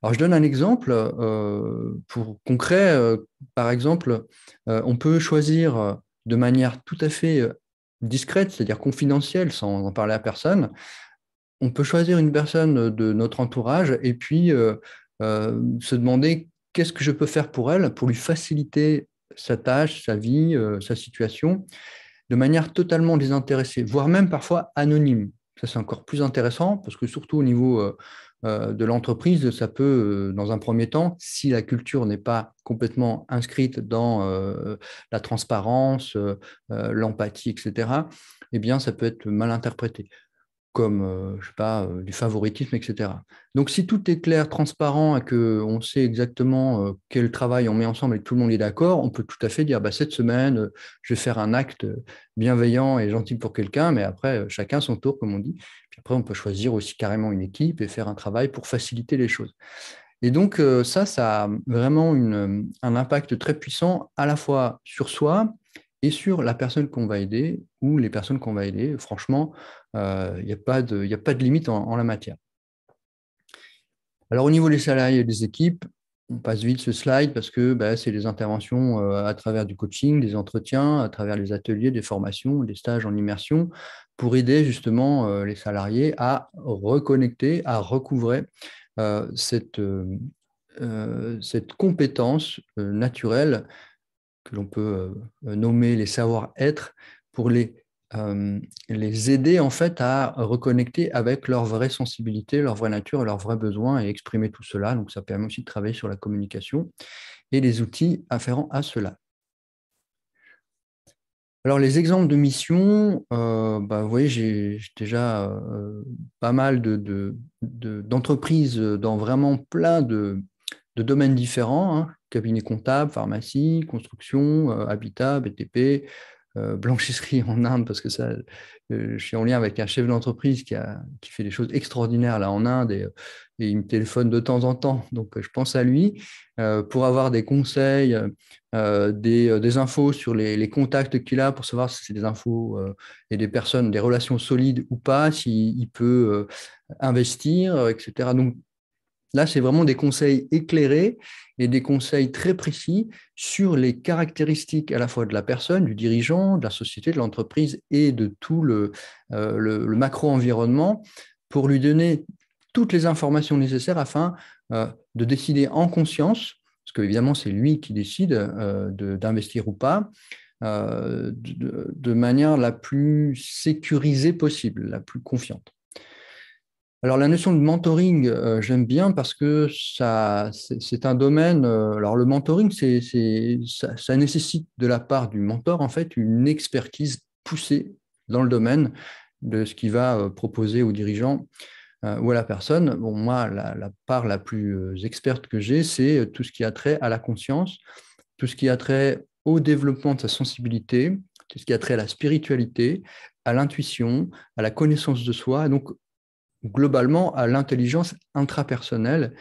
S1: Alors, je donne un exemple pour concret. Par exemple, on peut choisir de manière tout à fait discrète, c'est-à-dire confidentielle, sans en parler à personne. On peut choisir une personne de notre entourage et puis se demander qu'est-ce que je peux faire pour elle, pour lui faciliter sa tâche, sa vie, sa situation, de manière totalement désintéressée, voire même parfois anonyme. Ça, c'est encore plus intéressant parce que surtout au niveau de l'entreprise, ça peut, dans un premier temps, si la culture n'est pas complètement inscrite dans la transparence, l'empathie, etc., eh bien, ça peut être mal interprété comme, je sais pas, du favoritisme, etc. Donc, si tout est clair, transparent et qu'on sait exactement quel travail on met ensemble et que tout le monde est d'accord, on peut tout à fait dire, bah, cette semaine, je vais faire un acte bienveillant et gentil pour quelqu'un, mais après, chacun son tour, comme on dit. Puis après, on peut choisir aussi carrément une équipe et faire un travail pour faciliter les choses. Et donc, ça a vraiment un impact très puissant à la fois sur soi et sur la personne qu'on va aider ou les personnes qu'on va aider. Franchement, il n'y a pas de limite en la matière. Alors, au niveau des salariés et des équipes, on passe vite ce slide parce que bah, c'est des interventions à travers du coaching, des entretiens, à travers les ateliers, des formations, des stages en immersion pour aider justement les salariés à reconnecter, à recouvrer cette compétence naturelle que l'on peut nommer les savoir-être pour les aider en fait à reconnecter avec leur vraie sensibilité, leur vraie nature, leurs vrais besoins et exprimer tout cela. Donc ça permet aussi de travailler sur la communication et les outils afférents à cela. Alors les exemples de missions, bah, vous voyez, j'ai déjà pas mal d'entreprises dans vraiment plein de domaines différents, hein, cabinet comptable, pharmacie, construction, habitat, BTP, blanchisserie en Inde, parce que ça, je suis en lien avec un chef d'entreprise qui fait des choses extraordinaires là en Inde et il me téléphone de temps en temps. Donc, je pense à lui pour avoir des conseils, des infos sur les contacts qu'il a pour savoir si c'est des infos et des personnes, des relations solides ou pas, s'il peut investir, etc. Donc, là, c'est vraiment des conseils éclairés et des conseils très précis sur les caractéristiques à la fois de la personne, du dirigeant, de la société, de l'entreprise et de tout le macro-environnement pour lui donner toutes les informations nécessaires afin de décider en conscience, parce qu'évidemment, c'est lui qui décide d'investir ou pas, de manière la plus sécurisée possible, la plus confiante. Alors, la notion de mentoring, j'aime bien parce que c'est un domaine. Alors, le mentoring, ça nécessite de la part du mentor, en fait, une expertise poussée dans le domaine de ce qu'il va proposer aux dirigeants ou à la personne. Bon, moi, la part la plus experte que j'ai, c'est tout ce qui a trait à la conscience, tout ce qui a trait au développement de sa sensibilité, tout ce qui a trait à la spiritualité, à l'intuition, à la connaissance de soi. Donc, globalement à l'intelligence intrapersonnelle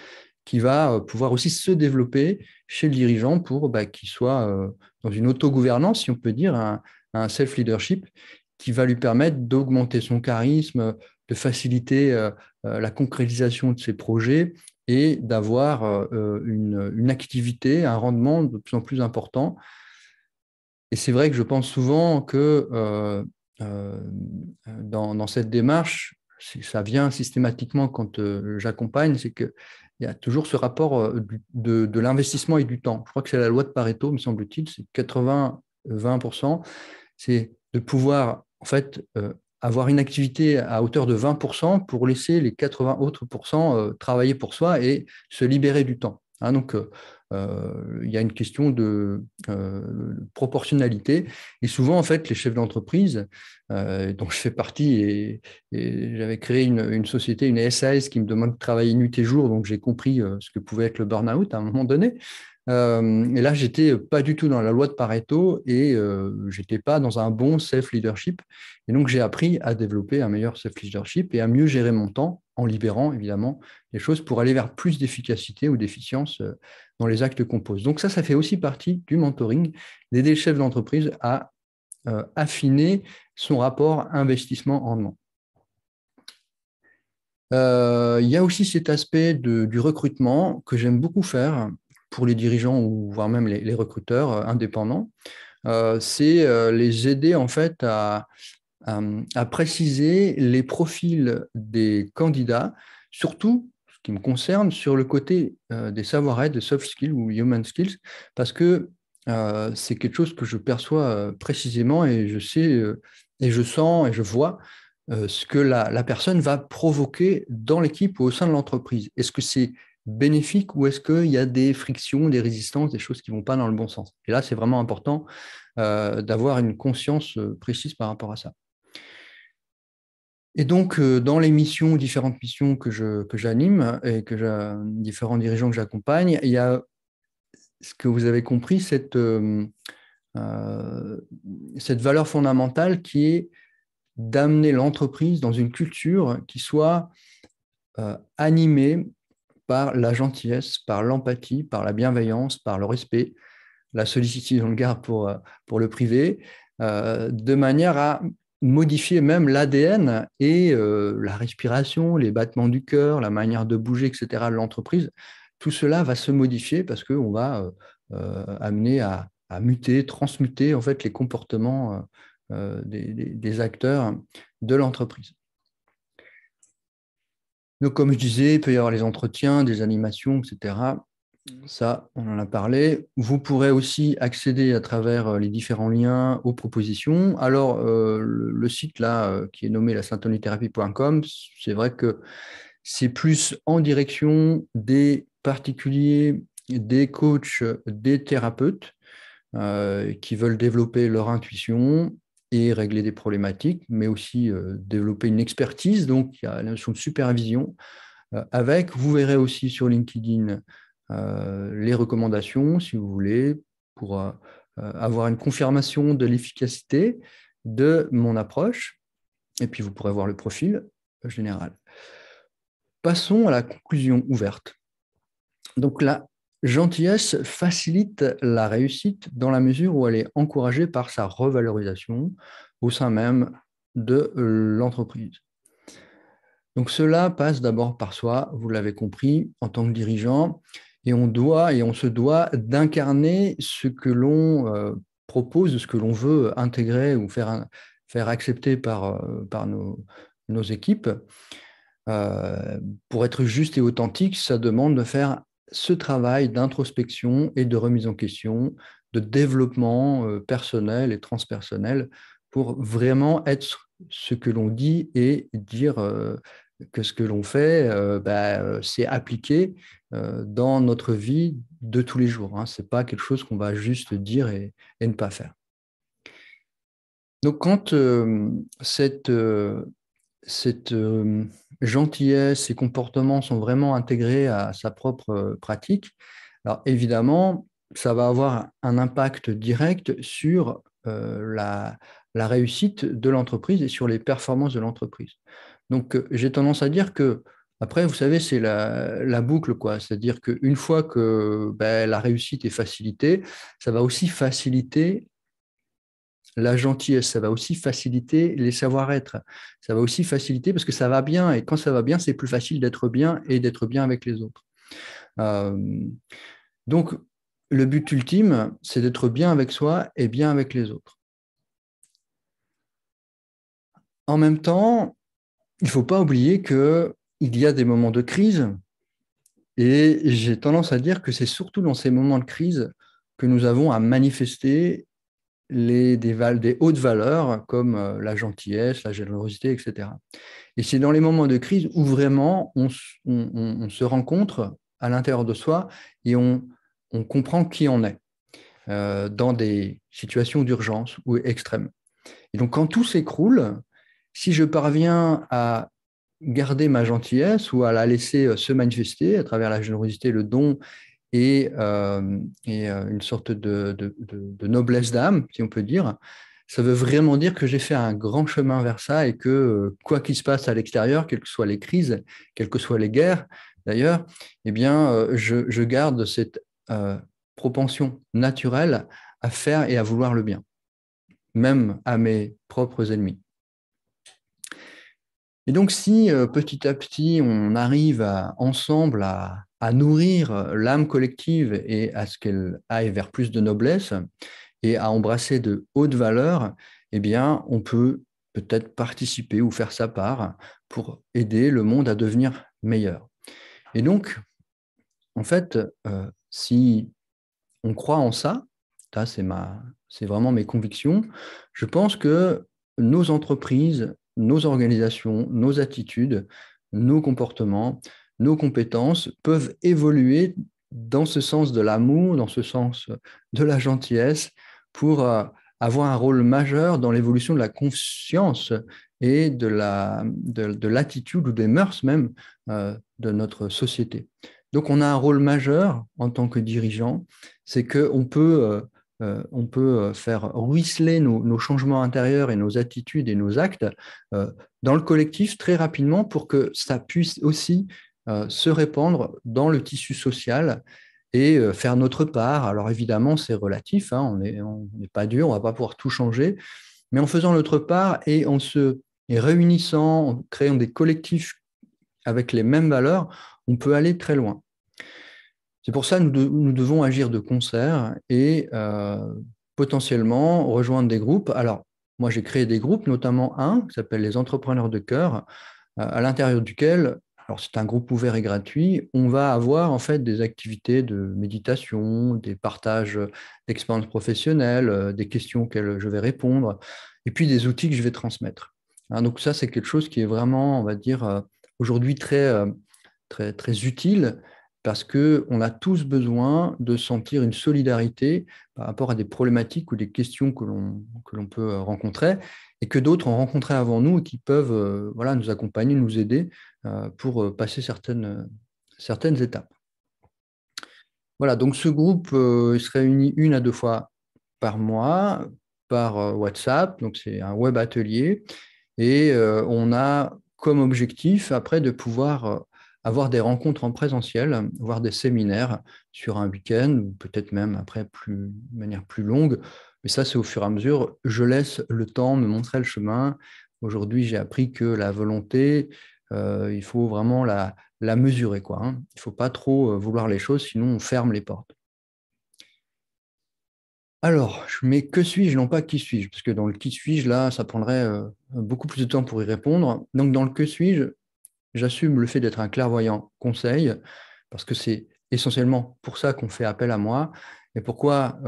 S1: qui va pouvoir aussi se développer chez le dirigeant pour qu'il soit dans une autogouvernance, si on peut dire, un self-leadership qui va lui permettre d'augmenter son charisme, de faciliter la concrétisation de ses projets et d'avoir une activité, un rendement de plus en plus important. Et c'est vrai que je pense souvent que dans cette démarche, ça vient systématiquement quand j'accompagne, c'est qu'il y a toujours ce rapport de l'investissement et du temps. Je crois que c'est la loi de Pareto, me semble-t-il, c'est 80-20%. C'est de pouvoir, en fait, avoir une activité à hauteur de 20% pour laisser les 80 autres pourcents travailler pour soi et se libérer du temps. Hein, donc, il y a une question de proportionnalité. Et souvent, en fait, les chefs d'entreprise, dont je fais partie, et j'avais créé une société, une SAS, qui me demande de travailler nuit et jour, donc j'ai compris ce que pouvait être le burn-out à un moment donné. Et là, j'étais pas du tout dans la loi de Pareto et j'étais pas dans un bon self-leadership. Et donc, j'ai appris à développer un meilleur self-leadership et à mieux gérer mon temps en libérant évidemment les choses pour aller vers plus d'efficacité ou d'efficience dans les actes qu'on pose. Donc ça fait aussi partie du mentoring, d'aider le chef d'entreprise à affiner son rapport investissement-rendement. Il y a aussi cet aspect du recrutement que j'aime beaucoup faire pour les dirigeants ou voire même les recruteurs indépendants. C'est les aider en fait à préciser les profils des candidats, surtout ce qui me concerne sur le côté des savoir-être, des soft skills ou human skills, parce que c'est quelque chose que je perçois précisément et je sais et je sens et je vois ce que la personne va provoquer dans l'équipe ou au sein de l'entreprise. Est-ce que c'est bénéfique ou est-ce qu'il y a des frictions, des résistances, des choses qui ne vont pas dans le bon sens? Et là, c'est vraiment important d'avoir une conscience précise par rapport à ça. Et donc, dans les missions, différentes missions que j'anime et différents dirigeants que j'accompagne, il y a ce que vous avez compris, cette valeur fondamentale qui est d'amener l'entreprise dans une culture qui soit animée par la gentillesse, par l'empathie, par la bienveillance, par le respect, la sollicitude dans le regard pour le privé, de manière à modifier même l'ADN et la respiration, les battements du cœur, la manière de bouger, etc. de l'entreprise. Tout cela va se modifier parce qu'on va amener à muter, transmuter en fait les comportements des acteurs de l'entreprise. Donc, comme je disais, il peut y avoir les entretiens, des animations, etc. Ça, on en a parlé. Vous pourrez aussi accéder à travers les différents liens aux propositions. Alors, le site là, qui est nommé la syntoniethérapie.com, c'est vrai que c'est plus en direction des particuliers, des coachs, des thérapeutes qui veulent développer leur intuition et régler des problématiques, mais aussi développer une expertise. Donc, il y a la notion de supervision avec, vous verrez aussi sur LinkedIn, les recommandations, si vous voulez, pour avoir une confirmation de l'efficacité de mon approche. Et puis, vous pourrez voir le profil général. Passons à la conclusion ouverte. Donc, la gentillesse facilite la réussite dans la mesure où elle est encouragée par sa revalorisation au sein même de l'entreprise. Donc, cela passe d'abord par soi, vous l'avez compris, en tant que dirigeant, et on se doit d'incarner ce que l'on propose, ce que l'on veut intégrer ou faire accepter par nos équipes. Pour être juste et authentique, ça demande de faire ce travail d'introspection et de remise en question, de développement personnel et transpersonnel pour vraiment être ce que l'on dit et dire que ce que l'on fait, c'est appliqué dans notre vie de tous les jours. Hein. Ce n'est pas quelque chose qu'on va juste dire et ne pas faire. Donc, quand cette gentillesse, ces comportements sont vraiment intégrés à sa propre pratique, alors évidemment, ça va avoir un impact direct sur la réussite de l'entreprise et sur les performances de l'entreprise. Donc, j'ai tendance à dire que, après, vous savez, c'est la boucle, quoi. C'est-à-dire qu'une fois que la réussite est facilitée, ça va aussi faciliter la gentillesse, ça va aussi faciliter les savoir-être. Ça va aussi faciliter parce que ça va bien. Et quand ça va bien, c'est plus facile d'être bien et d'être bien avec les autres. Donc, le but ultime, c'est d'être bien avec soi et bien avec les autres. En même temps, il ne faut pas oublier qu'il y a des moments de crise. Et j'ai tendance à dire que c'est surtout dans ces moments de crise que nous avons à manifester des hautes valeurs comme la gentillesse, la générosité, etc. Et c'est dans les moments de crise où vraiment on se rencontre à l'intérieur de soi et on comprend qui on est dans des situations d'urgence ou extrêmes. Et donc quand tout s'écroule, si je parviens à garder ma gentillesse ou à la laisser se manifester à travers la générosité, le don et une sorte de noblesse d'âme, si on peut dire, ça veut vraiment dire que j'ai fait un grand chemin vers ça et que quoi qu'il se passe à l'extérieur, quelles que soient les crises, quelles que soient les guerres, d'ailleurs, eh bien, je garde cette propension naturelle à faire et à vouloir le bien, même à mes propres ennemis. Et donc, si petit à petit, on arrive ensemble à nourrir l'âme collective et à ce qu'elle aille vers plus de noblesse et à embrasser de hautes valeurs, eh bien, on peut peut-être participer ou faire sa part pour aider le monde à devenir meilleur. Et donc, en fait, si on croit en ça, ça c'est vraiment mes convictions, je pense que nos entreprises, nos organisations, nos attitudes, nos comportements, nos compétences peuvent évoluer dans ce sens de l'amour, dans ce sens de la gentillesse, pour avoir un rôle majeur dans l'évolution de la conscience et de l'attitude ou des mœurs même de notre société. Donc, on a un rôle majeur en tant que dirigeant, c'est qu'on peut faire ruisseler nos changements intérieurs et nos attitudes et nos actes dans le collectif très rapidement pour que ça puisse aussi se répandre dans le tissu social et faire notre part. Alors évidemment, c'est relatif, hein, on n'est pas dur, on ne va pas pouvoir tout changer, mais en faisant notre part et en se réunissant, en créant des collectifs avec les mêmes valeurs, on peut aller très loin. C'est pour ça que nous devons agir de concert et potentiellement rejoindre des groupes. Alors, moi, j'ai créé des groupes, notamment un qui s'appelle les Entrepreneurs de cœur, à l'intérieur duquel, alors c'est un groupe ouvert et gratuit, on va avoir en fait des activités de méditation, des partages d'expériences professionnelles, des questions auxquelles je vais répondre, et puis des outils que je vais transmettre. Hein, donc ça, c'est quelque chose qui est vraiment, on va dire, aujourd'hui très, très utile parce qu'on a tous besoin de sentir une solidarité par rapport à des problématiques ou des questions que l'on peut rencontrer et que d'autres ont rencontrées avant nous et qui peuvent nous accompagner, nous aider pour passer certaines étapes. Voilà, donc ce groupe il se réunit 1 à 2 fois par mois par WhatsApp, donc c'est un web atelier, et on a comme objectif après de pouvoir avoir des rencontres en présentiel, voire des séminaires sur un week-end, ou peut-être même après de manière plus longue, mais ça c'est au fur et à mesure. Je laisse le temps me montrer le chemin. Aujourd'hui, j'ai appris que la volonté, il faut vraiment la mesurer, quoi, hein. Il ne faut pas trop vouloir les choses, sinon on ferme les portes. Alors, je mets que suis-je, non pas qui suis-je, parce que dans le qui suis-je, là, ça prendrait beaucoup plus de temps pour y répondre. Donc, dans le que suis-je, j'assume le fait d'être un clairvoyant conseil, parce que c'est essentiellement pour ça qu'on fait appel à moi. Et pourquoi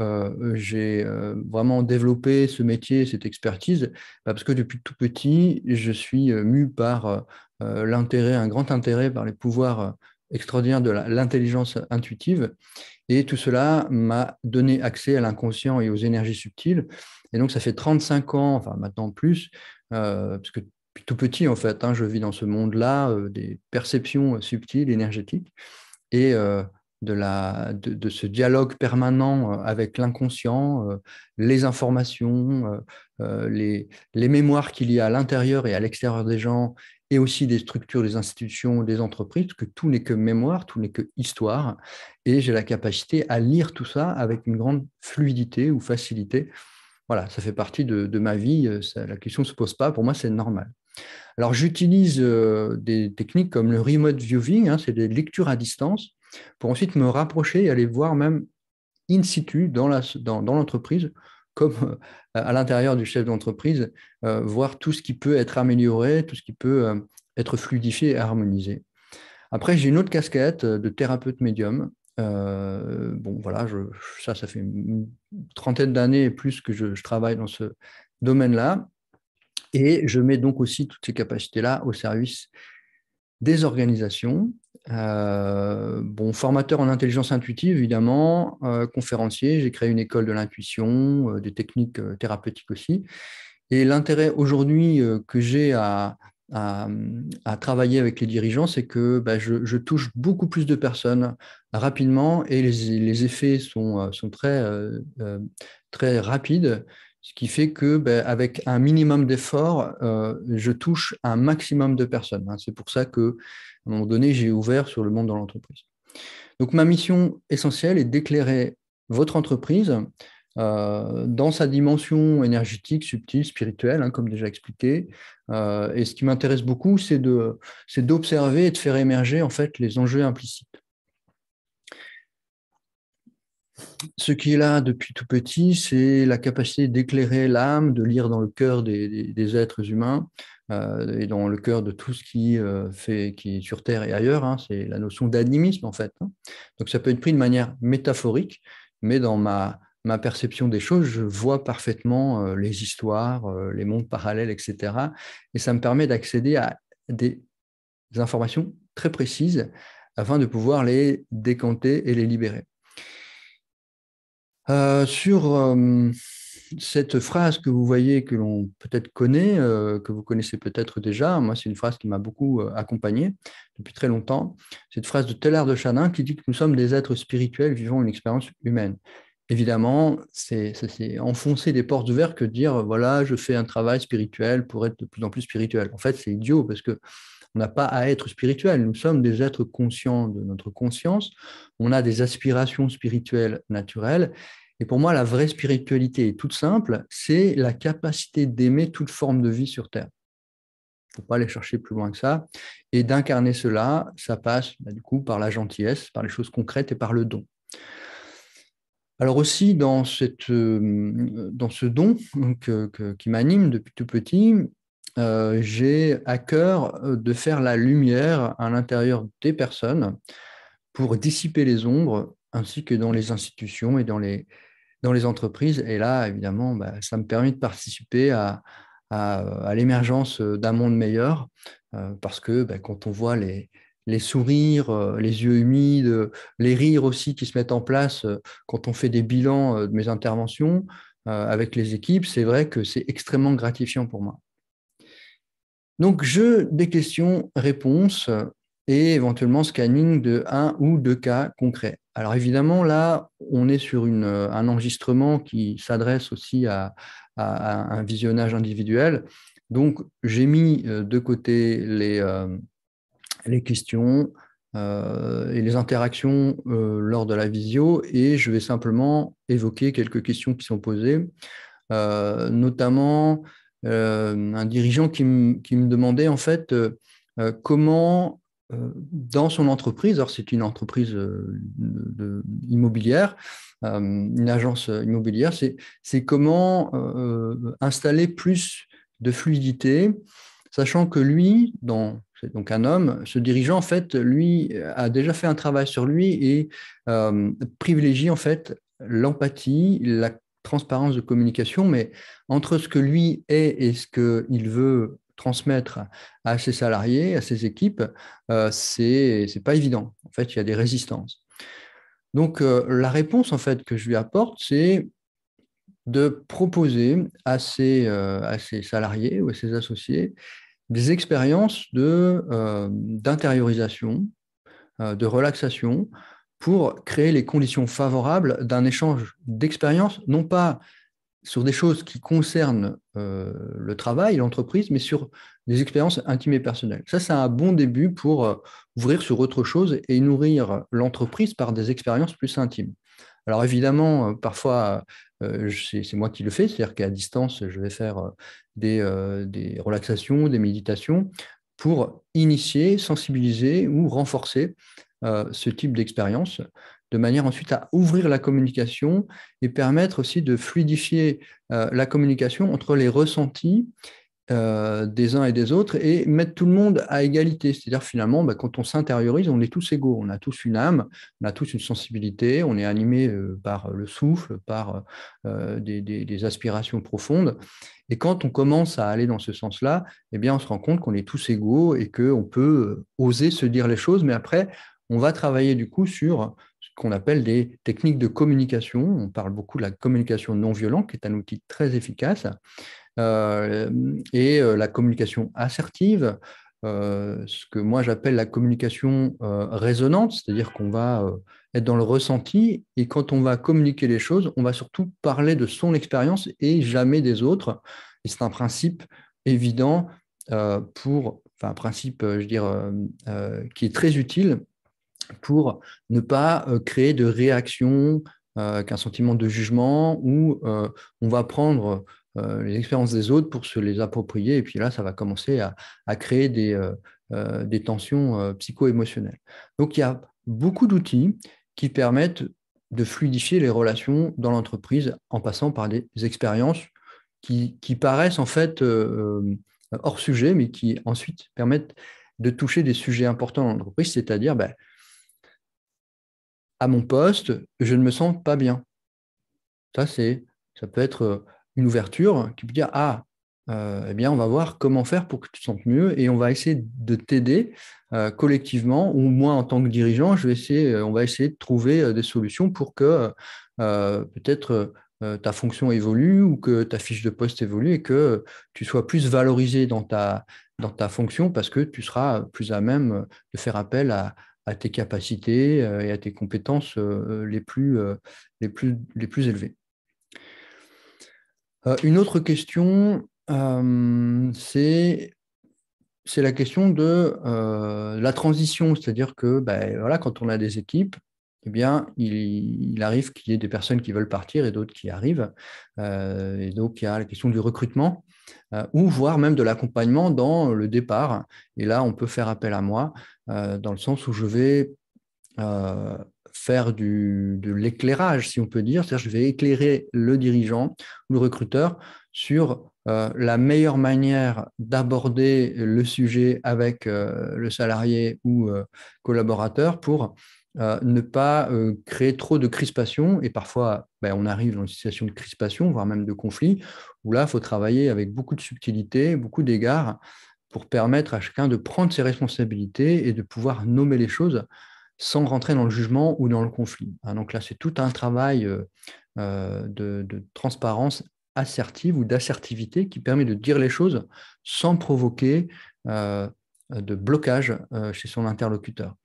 S1: j'ai vraiment développé ce métier, cette expertise? Parce que depuis tout petit, je suis mu par l'intérêt, un grand intérêt par les pouvoirs extraordinaires de l'intelligence intuitive. Et tout cela m'a donné accès à l'inconscient et aux énergies subtiles. Et donc, ça fait 35 ans, enfin maintenant plus, parce que depuis tout petit, en fait, hein, je vis dans ce monde-là, des perceptions subtiles, énergétiques, et de ce dialogue permanent avec l'inconscient, les informations, les mémoires qu'il y a à l'intérieur et à l'extérieur des gens, et aussi des structures, des institutions, des entreprises, parce que tout n'est que mémoire, tout n'est que histoire, et j'ai la capacité à lire tout ça avec une grande fluidité ou facilité. Voilà, ça fait partie de ma vie, la question ne se pose pas, pour moi c'est normal. Alors, j'utilise des techniques comme le remote viewing, hein, c'est des lectures à distance, pour ensuite me rapprocher et aller voir même in situ dans l'entreprise, comme à l'intérieur du chef d'entreprise, voir tout ce qui peut être amélioré, tout ce qui peut être fluidifié et harmonisé. Après, j'ai une autre casquette de thérapeute médium. Bon, voilà, ça fait une trentaine d'années et plus que je travaille dans ce domaine-là. Et je mets donc aussi toutes ces capacités-là au service des organisations. Bon, formateur en intelligence intuitive, évidemment, conférencier, j'ai créé une école de l'intuition, des techniques thérapeutiques aussi. Et l'intérêt aujourd'hui que j'ai à, à travailler avec les dirigeants, c'est que bah, je touche beaucoup plus de personnes rapidement et les effets sont très rapides, ce qui fait que bah, avec un minimum d'efforts, je touche un maximum de personnes, hein. C'est pour ça qu'à un moment donné, j'ai ouvert sur le monde dans l'entreprise. Donc, ma mission essentielle est d'éclairer votre entreprise dans sa dimension énergétique, subtile, spirituelle, hein, comme déjà expliqué. Et ce qui m'intéresse beaucoup, c'est d'observer et de faire émerger en fait les enjeux implicites. Ce qui est là depuis tout petit, c'est la capacité d'éclairer l'âme, de lire dans le cœur des êtres humains et dans le cœur de tout ce qui est sur Terre et ailleurs, hein. C'est la notion d'animisme, en fait, hein. Donc, ça peut être pris de manière métaphorique, mais dans ma perception des choses, je vois parfaitement les histoires, les mondes parallèles, etc. Et ça me permet d'accéder à des informations très précises afin de pouvoir les décanter et les libérer. Sur cette phrase que vous voyez, que l'on peut-être connaît, que vous connaissez peut-être déjà, moi c'est une phrase qui m'a beaucoup accompagné depuis très longtemps. C'est une phrase de Teilhard de Chardin qui dit que nous sommes des êtres spirituels vivant une expérience humaine. Évidemment, c'est enfoncer des portes ouvertes que de dire voilà, je fais un travail spirituel pour être de plus en plus spirituel. En fait, c'est idiot parce que on n'a pas à être spirituel. Nous sommes des êtres conscients de notre conscience. On a des aspirations spirituelles naturelles. Et pour moi, la vraie spiritualité est toute simple. C'est la capacité d'aimer toute forme de vie sur Terre. Il ne faut pas aller chercher plus loin que ça. Et d'incarner cela, ça passe du coup par la gentillesse, par les choses concrètes et par le don. Alors aussi, dans ce don qui m'anime depuis tout petit, j'ai à cœur de faire la lumière à l'intérieur des personnes pour dissiper les ombres, ainsi que dans les institutions et dans les entreprises. Et là, évidemment, bah, ça me permet de participer à l'émergence d'un monde meilleur, parce que bah, quand on voit les sourires, les yeux humides, les rires aussi qui se mettent en place quand on fait des bilans de mes interventions avec les équipes, c'est vrai que c'est extrêmement gratifiant pour moi. Donc, jeu des questions-réponses. et éventuellement scanning de un ou deux cas concrets. Alors évidemment, là, on est sur un enregistrement qui s'adresse aussi à un visionnage individuel. Donc, j'ai mis de côté les questions et les interactions lors de la visio et je vais simplement évoquer quelques questions qui sont posées, notamment un dirigeant qui me demandait en fait comment dans son entreprise, alors c'est une entreprise immobilière, une agence immobilière, c'est comment installer plus de fluidité, sachant que lui, c'est donc un homme, ce dirigeant, en fait, lui, a déjà fait un travail sur lui et privilégie, en fait, l'empathie, la transparence de communication, mais entre ce que lui est et ce qu'il veut transmettre à ses salariés, à ses équipes, c'est pas évident. En fait, il y a des résistances. Donc, la réponse, en fait, que je lui apporte, c'est de proposer à ses salariés ou à ses associés des expériences d'intériorisation, de relaxation, pour créer les conditions favorables d'un échange d'expériences, non pas sur des choses qui concernent le travail, l'entreprise, mais sur des expériences intimes et personnelles. Ça, c'est un bon début pour ouvrir sur autre chose et nourrir l'entreprise par des expériences plus intimes. Alors évidemment, parfois, c'est moi qui le fais, c'est-à-dire qu'à distance, je vais faire des relaxations, des méditations pour initier, sensibiliser ou renforcer ce type d'expérience, de manière ensuite à ouvrir la communication et permettre aussi de fluidifier la communication entre les ressentis des uns et des autres et mettre tout le monde à égalité. C'est-à-dire finalement, quand on s'intériorise, on est tous égaux, on a tous une âme, on a tous une sensibilité, on est animé par le souffle, par des aspirations profondes. Et quand on commence à aller dans ce sens-là, eh bien, on se rend compte qu'on est tous égaux et qu'on peut oser se dire les choses, mais après, on va travailler du coup sur ce qu'on appelle des techniques de communication. On parle beaucoup de la communication non violente, qui est un outil très efficace, et la communication assertive, ce que moi j'appelle la communication résonante, c'est-à-dire qu'on va être dans le ressenti et quand on va communiquer les choses, on va surtout parler de son expérience et jamais des autres. Et c'est un principe évident enfin un principe, je veux dire, qui est très utile pour ne pas créer de réaction, qu'un sentiment de jugement, où on va prendre les expériences des autres pour se les approprier, et puis là, ça va commencer à créer des tensions psycho-émotionnelles. Donc, il y a beaucoup d'outils qui permettent de fluidifier les relations dans l'entreprise en passant par des expériences qui paraissent en fait hors sujet, mais qui ensuite permettent de toucher des sujets importants dans l'entreprise, c'est-à-dire à mon poste, je ne me sens pas bien. Ça peut être une ouverture qui peut dire, ah, eh bien, on va voir comment faire pour que tu te sentes mieux et on va essayer de t'aider collectivement ou moi en tant que dirigeant, on va essayer de trouver des solutions pour que peut-être ta fonction évolue ou que ta fiche de poste évolue et que tu sois plus valorisé dans ta fonction parce que tu seras plus à même de faire appel à tes capacités et à tes compétences les plus élevées. Une autre question, c'est la question de la transition, c'est-à-dire que voilà, quand on a des équipes, eh bien, il arrive qu'il y ait des personnes qui veulent partir et d'autres qui arrivent. Et donc, il y a la question du recrutement ou voire même de l'accompagnement dans le départ. Et là, on peut faire appel à moi dans le sens où je vais euh, faire de l'éclairage, si on peut dire. C'est-à-dire, je vais éclairer le dirigeant ou le recruteur sur la meilleure manière d'aborder le sujet avec le salarié ou collaborateur pour ne pas créer trop de crispation. Et parfois, on arrive dans une situation de crispation, voire même de conflit, où là, il faut travailler avec beaucoup de subtilité, beaucoup d'égards pour permettre à chacun de prendre ses responsabilités et de pouvoir nommer les choses sans rentrer dans le jugement ou dans le conflit. Donc là, c'est tout un travail de transparence assertive ou d'assertivité qui permet de dire les choses sans provoquer de blocage chez son interlocuteur.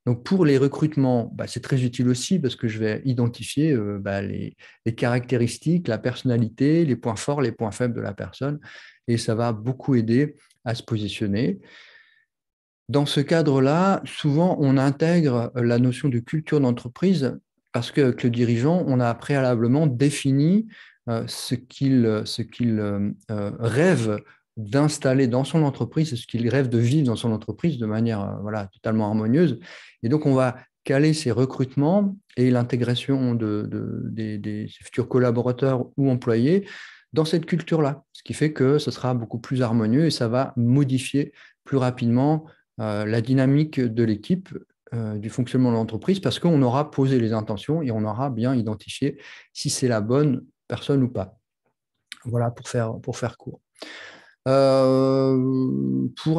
S1: Donc, pour les recrutements, c'est très utile aussi parce que je vais identifier les caractéristiques, la personnalité, les points forts, les points faibles de la personne, et ça va beaucoup aider à se positionner. Dans ce cadre-là, souvent, on intègre la notion de culture d'entreprise parce qu'avec le dirigeant, on a préalablement défini ce qu'il rêve d'installer dans son entreprise, ce qu'il rêve de vivre dans son entreprise de manière totalement harmonieuse. Et donc, on va caler ces recrutements et l'intégration des futurs collaborateurs ou employés dans cette culture-là, ce qui fait que ce sera beaucoup plus harmonieux et ça va modifier plus rapidement la dynamique de l'équipe, du fonctionnement de l'entreprise, parce qu'on aura posé les intentions et on aura bien identifié si c'est la bonne personne ou pas. Voilà, pour faire court. Pour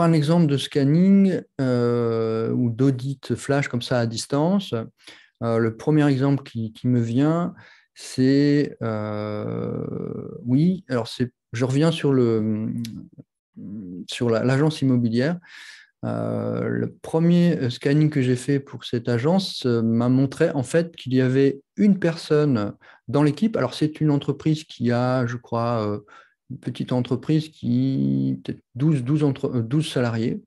S1: un exemple de scanning ou d'audit flash comme ça à distance, le premier exemple qui me vient, c'est je reviens sur l'agence immobilière. Le premier scanning que j'ai fait pour cette agence m'a montré en fait qu'il y avait une personne dans l'équipe. Alors, c'est une entreprise qui a, je crois, une petite entreprise qui peut-être 12 salariés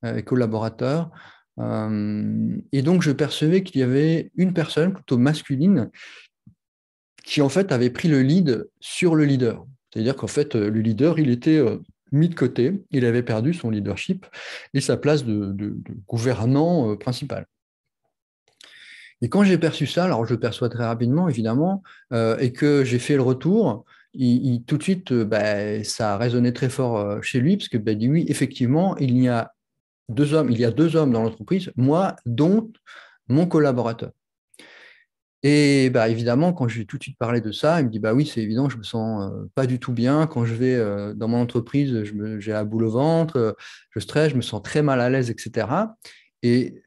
S1: et collaborateurs. Et donc, je percevais qu'il y avait une personne plutôt masculine qui en fait avait pris le lead sur le leader. C'est-à-dire qu'en fait, le leader, il était mis de côté, il avait perdu son leadership et sa place de gouvernant principal. Et quand j'ai perçu ça, alors je le perçois très rapidement, évidemment, et que j'ai fait le retour, tout de suite, ça a résonné très fort chez lui, parce que dit oui, effectivement, il y a deux hommes dans l'entreprise, moi, dont mon collaborateur. Et évidemment, quand je lui ai tout de suite parlé de ça, il me dit oui, c'est évident, je me sens pas du tout bien. Quand je vais dans mon entreprise, j'ai la boule au ventre, je stresse, je me sens très mal à l'aise, etc. Et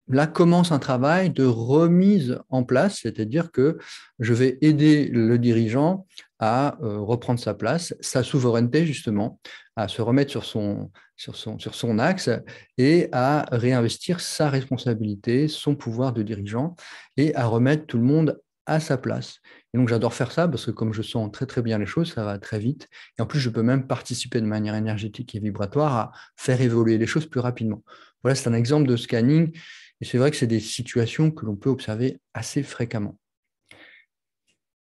S1: là commence un travail de remise en place, c'est-à-dire que je vais aider le dirigeant à reprendre sa place, sa souveraineté justement, à se remettre sur son axe et à réinvestir sa responsabilité, son pouvoir de dirigeant et à remettre tout le monde à sa place. Et donc j'adore faire ça parce que comme je sens très très bien les choses, ça va très vite. Et en plus, je peux même participer de manière énergétique et vibratoire à faire évoluer les choses plus rapidement. Voilà, c'est un exemple de scanning. Et c'est vrai que c'est des situations que l'on peut observer assez fréquemment.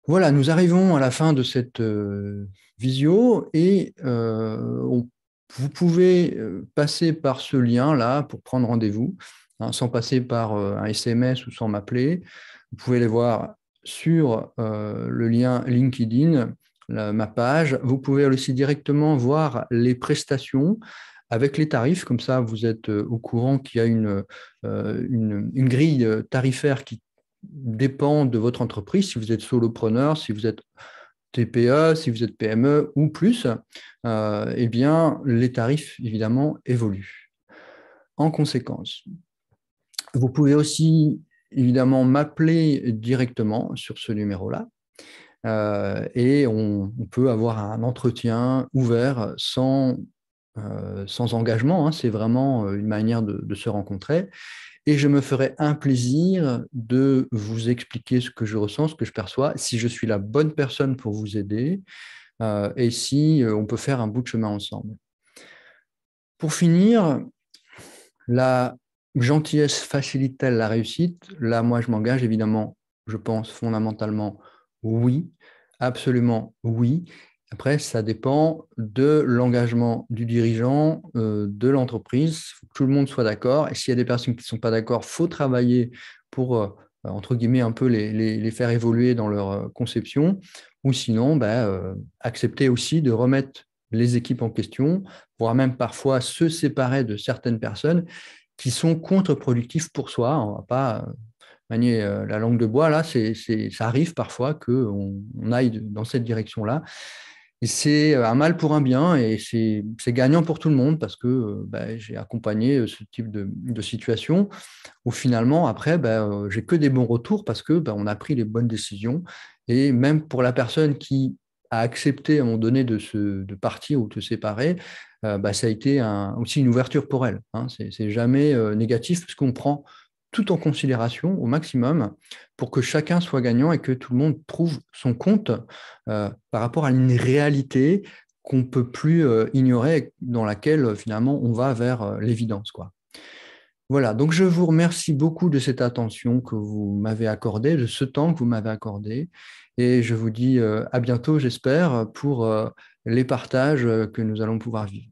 S1: Voilà, nous arrivons à la fin de cette visio et vous pouvez passer par ce lien-là pour prendre rendez-vous, sans passer par un SMS ou sans m'appeler. Vous pouvez les voir sur le lien LinkedIn, ma page. Vous pouvez aussi directement voir les prestations avec les tarifs, comme ça vous êtes au courant qu'il y a une grille tarifaire qui dépend de votre entreprise, si vous êtes solopreneur, si vous êtes TPE, si vous êtes PME ou plus, eh bien, les tarifs, évidemment, évoluent. En conséquence, vous pouvez aussi, évidemment, m'appeler directement sur ce numéro-là. Et on peut avoir un entretien ouvert sans engagement. C'est vraiment une manière de se rencontrer. Et je me ferai un plaisir de vous expliquer ce que je ressens, ce que je perçois, si je suis la bonne personne pour vous aider et si on peut faire un bout de chemin ensemble. Pour finir, la gentillesse facilite-t-elle la réussite? Là, moi, je m'engage évidemment, je pense fondamentalement oui, absolument oui. Après, ça dépend de l'engagement du dirigeant, de l'entreprise. Il faut que tout le monde soit d'accord. Et s'il y a des personnes qui ne sont pas d'accord, il faut travailler pour, entre guillemets, un peu les faire évoluer dans leur conception. Ou sinon, accepter aussi de remettre les équipes en question, voire même parfois se séparer de certaines personnes qui sont contre-productives pour soi. On ne va pas manier la langue de bois. Là, ça arrive parfois qu'on aille dans cette direction-là. Et c'est un mal pour un bien et c'est gagnant pour tout le monde parce que j'ai accompagné ce type de situation où finalement, après, j'ai que des bons retours parce que on a pris les bonnes décisions. Et même pour la personne qui a accepté à un moment donné de partir ou de se séparer, ça a été aussi une ouverture pour elle. Hein. C'est jamais négatif parce qu'on prend tout en considération au maximum pour que chacun soit gagnant et que tout le monde trouve son compte par rapport à une réalité qu'on ne peut plus ignorer, dans laquelle finalement on va vers l'évidence, quoi. Voilà, donc je vous remercie beaucoup de cette attention que vous m'avez accordée, de ce temps que vous m'avez accordé, et je vous dis à bientôt, j'espère, pour les partages que nous allons pouvoir vivre.